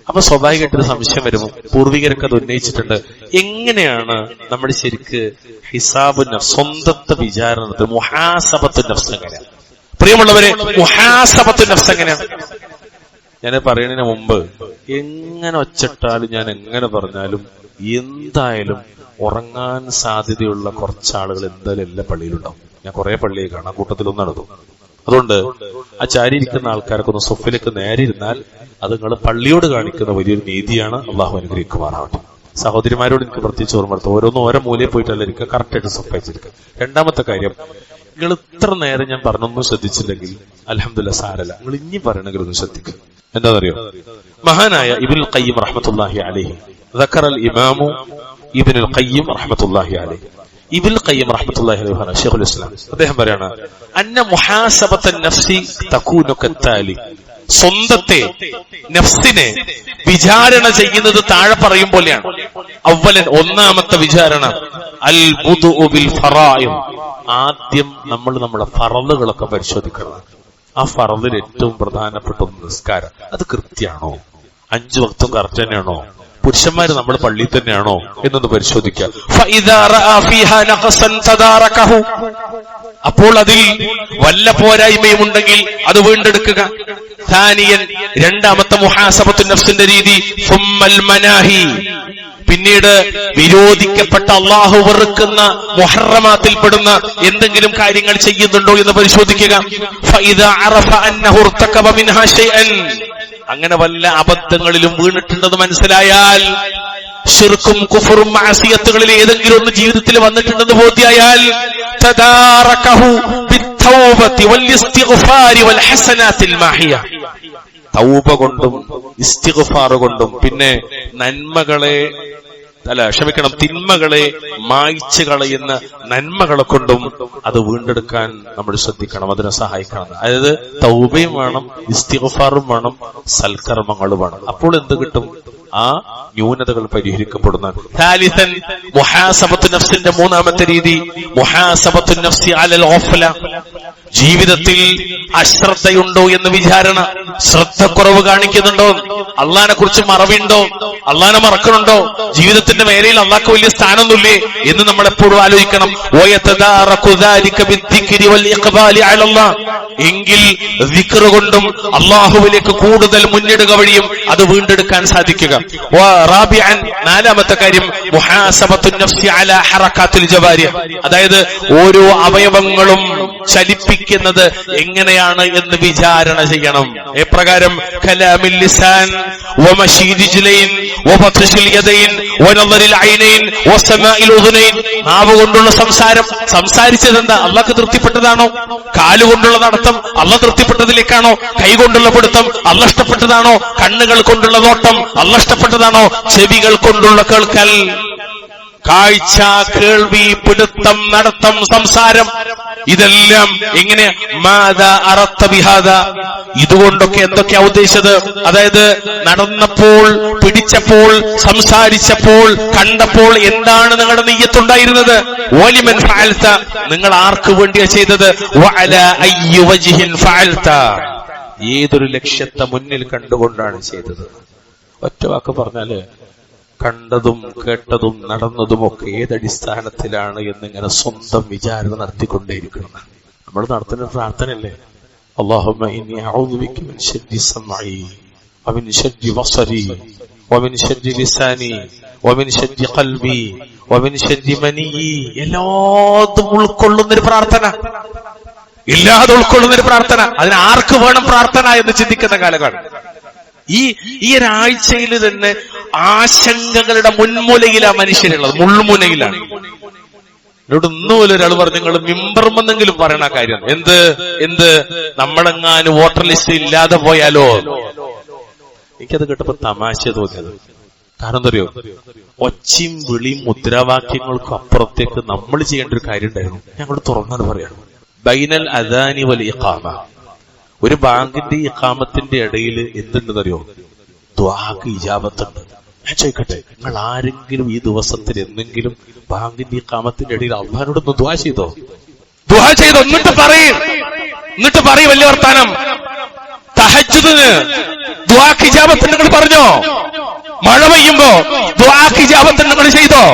അപ്പൊ സ്വാഭാവികമായിട്ടൊരു സംശയം വരുമോ? പൂർവികരൊക്കെ അത് ഉന്നയിച്ചിട്ടുണ്ട്. എങ്ങനെയാണ് നമ്മൾ ശരിക്ക് ഹിസാബു നഫ്സ്, സ്വന്തത്തെ വിചാരണ, മുഹാസബത്തു നഫ്സ് എങ്ങനെയാണ്? പ്രിയമുള്ളവരെ, മുഹാസബത്തു നഫ്സ് എങ്ങനെയാണ്? ഞാൻ പറയുന്നതിന് മുമ്പ്, എങ്ങനെ ഒച്ചിട്ടാലും ഞാൻ എങ്ങനെ പറഞ്ഞാലും എന്തായാലും ഉറങ്ങാൻ സാധ്യതയുള്ള കുറച്ചാളുകൾ എന്തായാലും എല്ലാ പള്ളിയിലുണ്ടാവും. ഞാൻ കുറെ പള്ളിയെ കാണാം, കൂട്ടത്തിലൊന്നും നടത്തും. അതുകൊണ്ട് ആ ചാരിയിരിക്കുന്ന ആൾക്കാർക്ക് ഒന്ന് സൊഫിലേക്ക് നേരെ ഇരുന്നാൽ അത് നിങ്ങൾ പള്ളിയോട് കാണിക്കുന്ന വലിയൊരു നീതിയാണ്. അള്ളാഹു അനുഗ്രഹിക്കുമാറാവട്ടെ. സഹോദരിമാരോട് എനിക്ക് പ്രത്യേകിച്ച് ഓർമ്മ, ഓരോന്നും ഓരോ മൂലയിൽ പോയിട്ടല്ല ഇരിക്കുക, കറക്റ്റായിട്ട് സൊഫായിച്ചിരിക്കുക. രണ്ടാമത്തെ കാര്യം, നിങ്ങൾ ഇത്ര നേരം ഞാൻ പറഞ്ഞൊന്നും ശ്രദ്ധിച്ചില്ലെങ്കിൽ അൽഹംദുലില്ലാഹ് സാരല്ല, നിങ്ങൾ ഇനി പറയണമെങ്കിൽ ഒന്ന് ശ്രദ്ധിക്കുക. എന്താണെന്നറിയോ? മഹാനായ ഇബ്നുൽ ഖയ്യിം റഹ്മത്തുള്ളാഹി അലൈഹി ദക്കറൽ ഇമാമു ഇബ്നുൽ ഖയ്യിം റഹ്മത്തുള്ളാഹി അലൈഹി. ഇബ്നുൽ ഖയ്യിം റഹ്മത്തുള്ളാഹി അലൈഹി ശൈഖുൽ ഇസ്ലാം അദ്ദേഹം പറയാണ്, അന്ന മുഹാസബത്തൻ നഫ്സി തകൂനു കത്താലി. സ്വന്തത്തെ, നഫ്സിനെ വിചാരണ ചെയ്യുന്നത് താഴെ പറയും പോലെയാണ്. അവ്വലൻ, ഒന്നാമത്തെ വിചാരണ, അൽ ബുദുഉ ബിൽ ഫറായിദ്. ആദ്യം നമ്മൾ നമ്മുടെ ഫറളുകളൊക്കെ പരിശോധിക്കണം. ആ ഫറളിൽ ഏറ്റവും പ്രധാനപ്പെട്ട ഒന്ന് നിസ്കാരം. അത് കൃത്യമാണോ? 5 വക്തും കറക്റ്റ് തന്നെയാണോ? പുരുഷന്മാര് നമ്മുടെ പള്ളിയിൽ തന്നെയാണോ എന്നൊന്ന് പരിശോധിക്കുക. അപ്പോൾ അതിൽ വല്ല പോരായ്മയും ഉണ്ടെങ്കിൽ അത് വീണ്ടെടുക്കുക. രണ്ടാമത്തെ മുഹാസബത്തു നഫ്സിന്റെ രീതി, സുമ്മൽ മനാഹി. പിന്നീട് വിരോധിക്കപ്പെട്ട അള്ളാഹു വെറുക്കുന്ന മുഹറമാത്തിൽപ്പെടുന്ന എന്തെങ്കിലും കാര്യങ്ങൾ ചെയ്യുന്നുണ്ടോ എന്ന് പരിശോധിക്കുക. അങ്ങനെ വല്ല അബദ്ധങ്ങളിലും വീണിട്ടുണ്ടെന്ന് മനസ്സിലായാൽ, ശിർക്കും കുഫറും മഅസിയത്തുകളിൽ ഏതെങ്കിലും ഒന്ന് ജീവിതത്തിൽ വന്നിട്ടുണ്ടെന്ന് ബോധ്യായാൽ, തദാറകഹു ബിത്തൗബതി വൽ ഇസ്തിഗ്ഫാരി വൽ ഹസനാത്തിൽ മാഹിയ, തൗബ കൊണ്ടും ഇസ്തിഗ്ഫാർ കൊണ്ടും പിന്നെ തിന്മകളെ മായ്ച്ചു കളയുന്ന നന്മകളെ കൊണ്ടും അത് വീണ്ടെടുക്കാൻ നമ്മൾ ശ്രദ്ധിക്കണം, അതിനെ സഹായിക്കണം. അതായത് തൗബയും വേണം, ഇസ്തിഗ്ഫാറും വേണം, സൽക്കർമ്മങ്ങളും വേണം. അപ്പോൾ എന്ത് കിട്ടും? ആ ന്യൂനതകൾ പരിഹരിക്കപ്പെടുന്ന. ഥാലിസൻ മുഹാസബത്തു നഫ്സിന്റെ മൂന്നാമത്തെ രീതി മുഹാസബത്തു നഫ്സി അലൽ ഗഫ്ല. ജീവിതത്തിൽ അശ്രദ്ധയുണ്ടോ എന്ന് വിചാരണ, ശ്രദ്ധക്കുറവ് കാണിക്കുന്നുണ്ടോ, അള്ളാനെ കുറിച്ച് മറവിയുണ്ടോ, അള്ളാനെ മറക്കണുണ്ടോ, ജീവിതത്തിന്റെ മേലയിൽ അള്ളാഹ്ക്ക് വലിയ സ്ഥാനമൊന്നുമില്ലേ എന്ന് നമ്മൾ എപ്പോഴും ആലോചിക്കണം. എങ്കിൽ ദിക്ർ കൊണ്ടും അള്ളാഹുവിലേക്ക് കൂടുതൽ മുന്നിടുക വഴിയും അത് വീണ്ടെടുക്കാൻ സാധിക്കുക. നാലാമത്തെ കാര്യം മുഹാസബത്തു നഫ്സി അലാ ഹറകാത്തിൽ ജവാരിഹ്, അതായത് ഓരോ അവയവങ്ങളും ചലിപ്പിക്കുന്നത് എങ്ങനെയാണ് എന്ന് വിചാരണ ചെയ്യണം. എപ്രകാരം? കലാമിൽ ലിസാൻ വമശീ റിജ്ലൈൻ വബത്ശിൽ യദൈൻ വനദറിൽ ഐനൈൻ വസമാഇൽ ഉദ്നൈൻ. നാവ് കൊണ്ടുള്ള സംസാരം, സംസാരിച്ചതെന്താ? അള്ളാഹ്ക്ക് തൃപ്തിപ്പെട്ടതാണോ? കാലുകൊണ്ടുള്ള നടത്തം അള്ളാഹ് തൃപ്തിപ്പെട്ടതിലേക്കാണോ? കൈകൊണ്ടുള്ള പിടുത്തം അള്ളാഹ് ഇഷ്ടപ്പെട്ടതാണോ? കണ്ണുകൾ കൊണ്ടുള്ള നോട്ടം അള്ളാഹ് ഇഷ്ടപ്പെട്ടതാണോ? ചെവികൾ കൊണ്ടുള്ള കേൾക്കൽ, കാഴ്ച, കേൾവി, പിടുത്തം, നടത്തം, സംസാരം, ഇതെല്ലാം എങ്ങനെ? മാദാ അറത്ത ബിഹാദ, ഇതുകൊണ്ടൊക്കെ എന്തൊക്കെയാ ഉദ്ദേശിച്ചത്? അതായത് നടന്നപ്പോൾ, പിടിച്ചപ്പോൾ, സംസാരിച്ചപ്പോൾ, കണ്ടപ്പോൾ എന്താണ് നിങ്ങളുടെ നിയ്യത്തുണ്ടായിരുന്നത്? വലിമൻ ഫഅൽത, നിങ്ങൾ ആർക്ക് വേണ്ടിയാ ചെയ്തത്? വഅലാ അയ്യി വജ്ഹിൻ ഫഅൽത, ഏതൊരു ലക്ഷ്യത്തെ മുന്നിൽ കണ്ടുകൊണ്ടാണ് ചെയ്തത്? ഒറ്റ വാക്ക് പറഞ്ഞാല് കണ്ടതും കേട്ടതും നടന്നതുമൊക്കെ ഏതടിസ്ഥാനത്തിലാണ് എന്നിങ്ങനെ സ്വന്തം വിചാരണ നടത്തിക്കൊണ്ടേയിരിക്കണം. നമ്മൾ നടത്തുന്ന പ്രാർത്ഥനയല്ലേ, അല്ലാഹുമ്മ ഇന്നി അഊദു ബിക മിൻ ശർരി സമഈ വമിൻ ശർരി ബസരി വമിൻ ശർരി ലിസാനി വമിൻ ശർരി ഖൽബി വമിൻ ശർരി മനീ. എല്ലാതും ഉൾക്കൊള്ളുന്നൊരു പ്രാർത്ഥന, എല്ലാതും ഉൾക്കൊള്ളുന്നൊരു പ്രാർത്ഥന. അതിന് ആർക്ക് വേണം പ്രാർത്ഥന എന്ന് ചിന്തിക്കുന്ന കാലഘട്ടം. ഈ ഒരാഴ്ചയിൽ തന്നെ ആശങ്കകളുടെ മുൻമുലയിലാണ് മനുഷ്യരുള്ളത്, മുൾമുനയിലാണ്. എന്നോട് ഇന്നുപോലെ ഒരാൾ പറഞ്ഞു, നിങ്ങൾ മിമ്പർമെന്നെങ്കിലും പറയണ കാര്യം എന്ത് നമ്മളെങ്ങാനും വോട്ടർ ലിസ്റ്റ് ഇല്ലാതെ പോയാലോ? എനിക്കത് കേട്ടപ്പോ തമാശ തോന്നിയത്. കാരണം എന്തറിയോ, ഒച്ചയും വിളിയും മുദ്രാവാക്യങ്ങൾക്കും അപ്പുറത്തേക്ക് നമ്മൾ ചെയ്യേണ്ട ഒരു കാര്യം ഉണ്ടായിരുന്നു. ഞങ്ങൾ തുറന്നാണ് പറയാണ്, ബൈനൽ അദാനി വൽ ഇഖാമ, ഒരു ബാങ്കിന്റെ ഇഖാമത്തിന്റെ ഇടയിൽ എന്തുണ്ടെന്നറിയോ? ദുആക്ക് ഇജാബത്തുണ്ട്. ഞാൻ ചോദിക്കട്ടെ, നിങ്ങൾ ആരെങ്കിലും ഈ ദിവസത്തിൽ എന്തെങ്കിലും ബാങ്കിന്റെ ഇഖാമത്തിന്റെ ഇടയിൽ അള്ളാഹിനോടൊന്ന് ദുആ ചെയ്തോ? എന്നിട്ട് പറയും വലിയ വർത്താനം. തഹജ്ജുദിന് ദുആക്ക് ഇജാബത്ത് നിങ്ങൾ പറഞ്ഞോ? മഴ പെയ്യുമ്പോ ദുആക്ക് ഇജാബത്ത് നിങ്ങൾ ചെയ്തോ?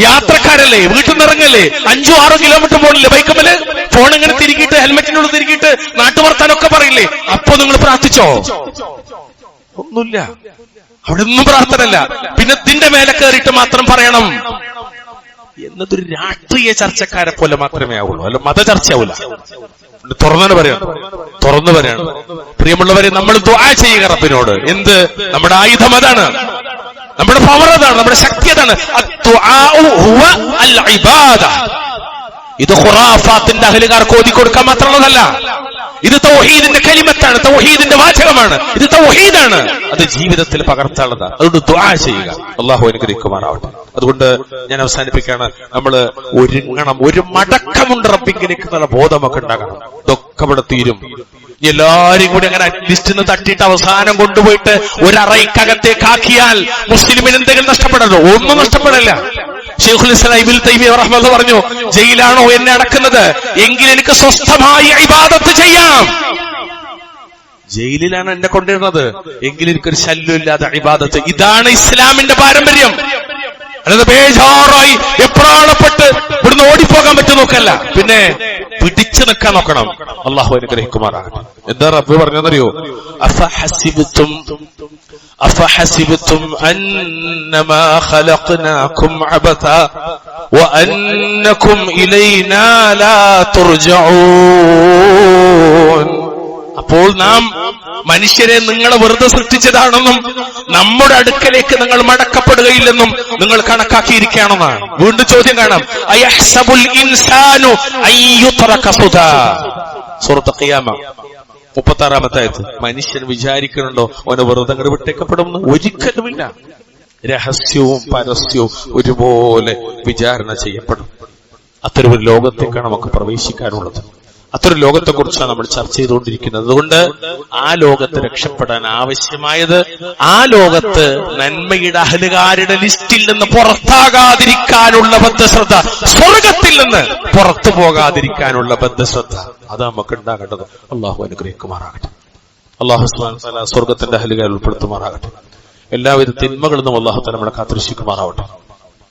യാത്രക്കാരല്ലേ, വീട്ടിൽ നിന്ന് ഇറങ്ങല്ലേ, 5-6 കിലോമീറ്റർ പോണില്ലേ ബൈക്കുമേല്, ഫോൺ ഇങ്ങനെ തിരികിട്ട്, ഹെൽമെറ്റിനുള്ളിൽ തിരികിട്ട് നാട്ടുവർത്താനൊക്കെ പറയില്ലേ, അപ്പൊ നിങ്ങൾ പ്രാർത്ഥിച്ചോ? ഒന്നുമില്ല, അവിടെ ഒന്നും പ്രാർത്ഥനല്ല. പിന്നെ ഇതിന്റെ മേലെ കയറിയിട്ട് മാത്രം പറയണം എന്നതൊരു രാഷ്ട്രീയ ചർച്ചക്കാരെ പോലെ മാത്രമേ ആവുള്ളൂ, അല്ല മത ചർച്ചയാവൂല. തുറന്നു പറയാണ്. പ്രിയമുള്ളവരെ, നമ്മൾ ദുആ ചെയ്യുക റബ്ബിനോട്. എന്ത്? നമ്മുടെ ആയുധം അതാണ്, നമ്മുടെ പവർ അതാണ്, നമ്മുടെ ശക്തി അതാണ്. ഇത് ഖുറാഫാത്തിന്റെ അഹ്ലുകാർക്ക് ഓതിക്കൊടുക്കാൻ മാത്രമുള്ളതല്ല. ഇത് തൗഹീദിന്റെ കലിമത്താണ്, തൗഹീദിന്റെ വാചകമാണ്, ഇത് തൗഹീദാണ്. അത് ജീവിതത്തിൽ പകർത്താനുള്ളതാണ്. അതുകൊണ്ട് ദുആ ചെയ്യുക. അല്ലാഹു അനുഗ്രഹിക്കുമാറാവട്ടെ. അതുകൊണ്ട് ഞാൻ അവസാനിപ്പിക്കുകയാണ്. നമ്മൾ ഒരുങ്ങണം, ഒരു മടക്കമുണ്ട് റബ്ബിലേക്ക് എന്നുള്ള ബോധമൊക്കെ ഉണ്ടാകണം. ഇതൊക്കെ ഇവിടെ തീരും. എല്ലാരും കൂടി അങ്ങനെ ലിസ്റ്റിന്ന് തട്ടിയിട്ട് അവസാനം കൊണ്ടുപോയിട്ട് ഒരറയ്ക്കകത്തേക്ക് ആക്കിയാൽ മുസ്ലിമിന് എന്തെങ്കിലും നഷ്ടപ്പെടരുത്? ഒന്നും നഷ്ടപ്പെടില്ല. ശൈഖുൽ ഇസ്ലാം ഇബ്നു തൈമിയ്യ റഹ്മത്തുള്ളാഹി പറഞ്ഞു, ജയിലാണോ എന്നെ അടക്കുന്നത്, എങ്കിൽ എനിക്ക് സ്വസ്ഥമായി ഇബാദത്ത് ചെയ്യാം. ജയിലിലാണ് എന്നെ കൊണ്ടിരുന്നത്, എങ്കിൽ എനിക്കൊരു ശല്യമില്ലാതെ ഇബാദത്ത്. ഇതാണ് ഇസ്ലാമിന്റെ പാരമ്പര്യം. അല്ലാതെ ബേജാറായി എപ്രാളപ്പെട്ട് ഇവിടുന്ന് ഓടിപ്പോകാൻ പറ്റും നോക്കല്ല. പിന്നെ പിടിച്ചു നിൽക്കാൻ നോക്കണം. അള്ളാഹു അനുഗ്രഹിക്കുമാറാകട്ടെ. എന്താ റബ്ബ് പറഞ്ഞെന്നറിയോ? അഫഹസിബ്തും അന്നമാ ഖലഖനാകും അബഥാ വഅന്നകും ഇലൈനാ ലാ തുർജഊൻ. അപ്പോൾ നാം മനുഷ്യരെ നിങ്ങളെ വെറുതെ സൃഷ്ടിച്ചതാണെന്നും നമ്മുടെ അടുക്കലേക്ക് നിങ്ങൾ മടക്കപ്പെടുകയില്ലെന്നും നിങ്ങൾ കണക്കാക്കിയിരിക്കുകയാണെന്നാണ്. വീണ്ടും ചോദ്യം കാണാം. അയഹ്സബുൽ ഇൻസാനു അയ്യുത്രക സുദാ. സൂറത്തുൽ ഖിയാമ 36-ാമത്തെ ആയത്ത്. മനുഷ്യൻ വിചാരിക്കുന്നുണ്ടോ അവന് വെറുതെ അങ്ങോട്ട് വിട്ടേക്കപ്പെടുമെന്ന്? ഒരിക്കലുമില്ല. രഹസ്യവും പരസ്യവും ഒരുപോലെ വിചാരണ ചെയ്യപ്പെടും. അത്തരം ഒരു ലോകത്തേക്കാണ് നമുക്ക് പ്രവേശിക്കാനുള്ളത്. അത്തരം ലോകത്തെക്കുറിച്ചാണ് നമ്മൾ ചർച്ച ചെയ്തുകൊണ്ടിരിക്കുന്നത്. അതുകൊണ്ട് ആ ലോകത്ത് രക്ഷപ്പെടാൻ ആവശ്യമായത്, ആ ലോകത്ത് നന്മയുടെ അഹലുകാരുടെ ലിസ്റ്റിൽ നിന്ന് പുറത്താകാതിരിക്കാനുള്ള ബദ്ധശ്രദ്ധ, സ്വർഗത്തിൽ നിന്ന് പുറത്തു പോകാതിരിക്കാനുള്ള ബദ്ധശ്രദ്ധ, അത് നമുക്ക് ഉണ്ടാകേണ്ടത്. അള്ളാഹു അനുഗ്രഹിക്കുമാറാകട്ടെ. അള്ളാഹു സുബ്ഹാനഹു വ തആല സ്വർഗത്തിന്റെ അഹലുകാരിൽ ഉൾപ്പെടുത്തുമാറാകട്ടെ. എല്ലാവിധ തിന്മകളിൽ നിന്നും അള്ളാഹു തആല നമ്മളെ കാത്തുരക്ഷിക്കുമാറാവട്ടെ.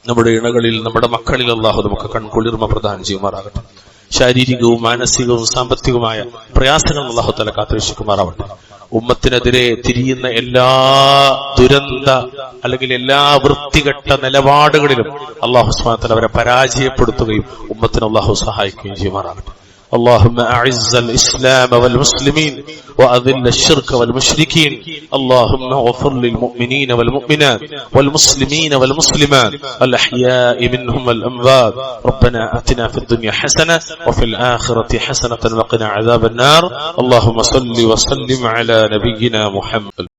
നമ്മുടെ ഇണകളിൽ, നമ്മുടെ മക്കളിൽ അള്ളാഹു നമുക്ക് കൺകുളിർമ പ്രദാനം ചെയ്യുമാറാകട്ടെ. ശാരീരികവും മാനസികവും സാമ്പത്തികവുമായ പ്രയാസങ്ങൾ അല്ലാഹു തആല കാത്തുരക്ഷിക്കുമാറാവട്ടെ. ഉമ്മത്തിനെതിരെ തിരിയുന്ന എല്ലാ ദുരന്ത അല്ലെങ്കിൽ എല്ലാ വൃത്തികെട്ട നിലപാടുകളിലും അല്ലാഹു സുബ്ഹാനഹു വ തആല അവരെ പരാജയപ്പെടുത്തുകയും ഉമ്മത്തിനെ അല്ലാഹു സഹായിക്കുകയും ചെയ്യുമാറാകട്ടെ. اللهم أعز الإسلام والمسلمين وأذل الشرك والمشركين. اللهم اغفر للمؤمنين والمؤمنات والمسلمين والمسلمات الأحياء منهم والأموات. ربنا آتنا في الدنيا حسنة وفي الآخرة حسنة وقنا عذاب النار. اللهم صل وسلم على نبينا محمد.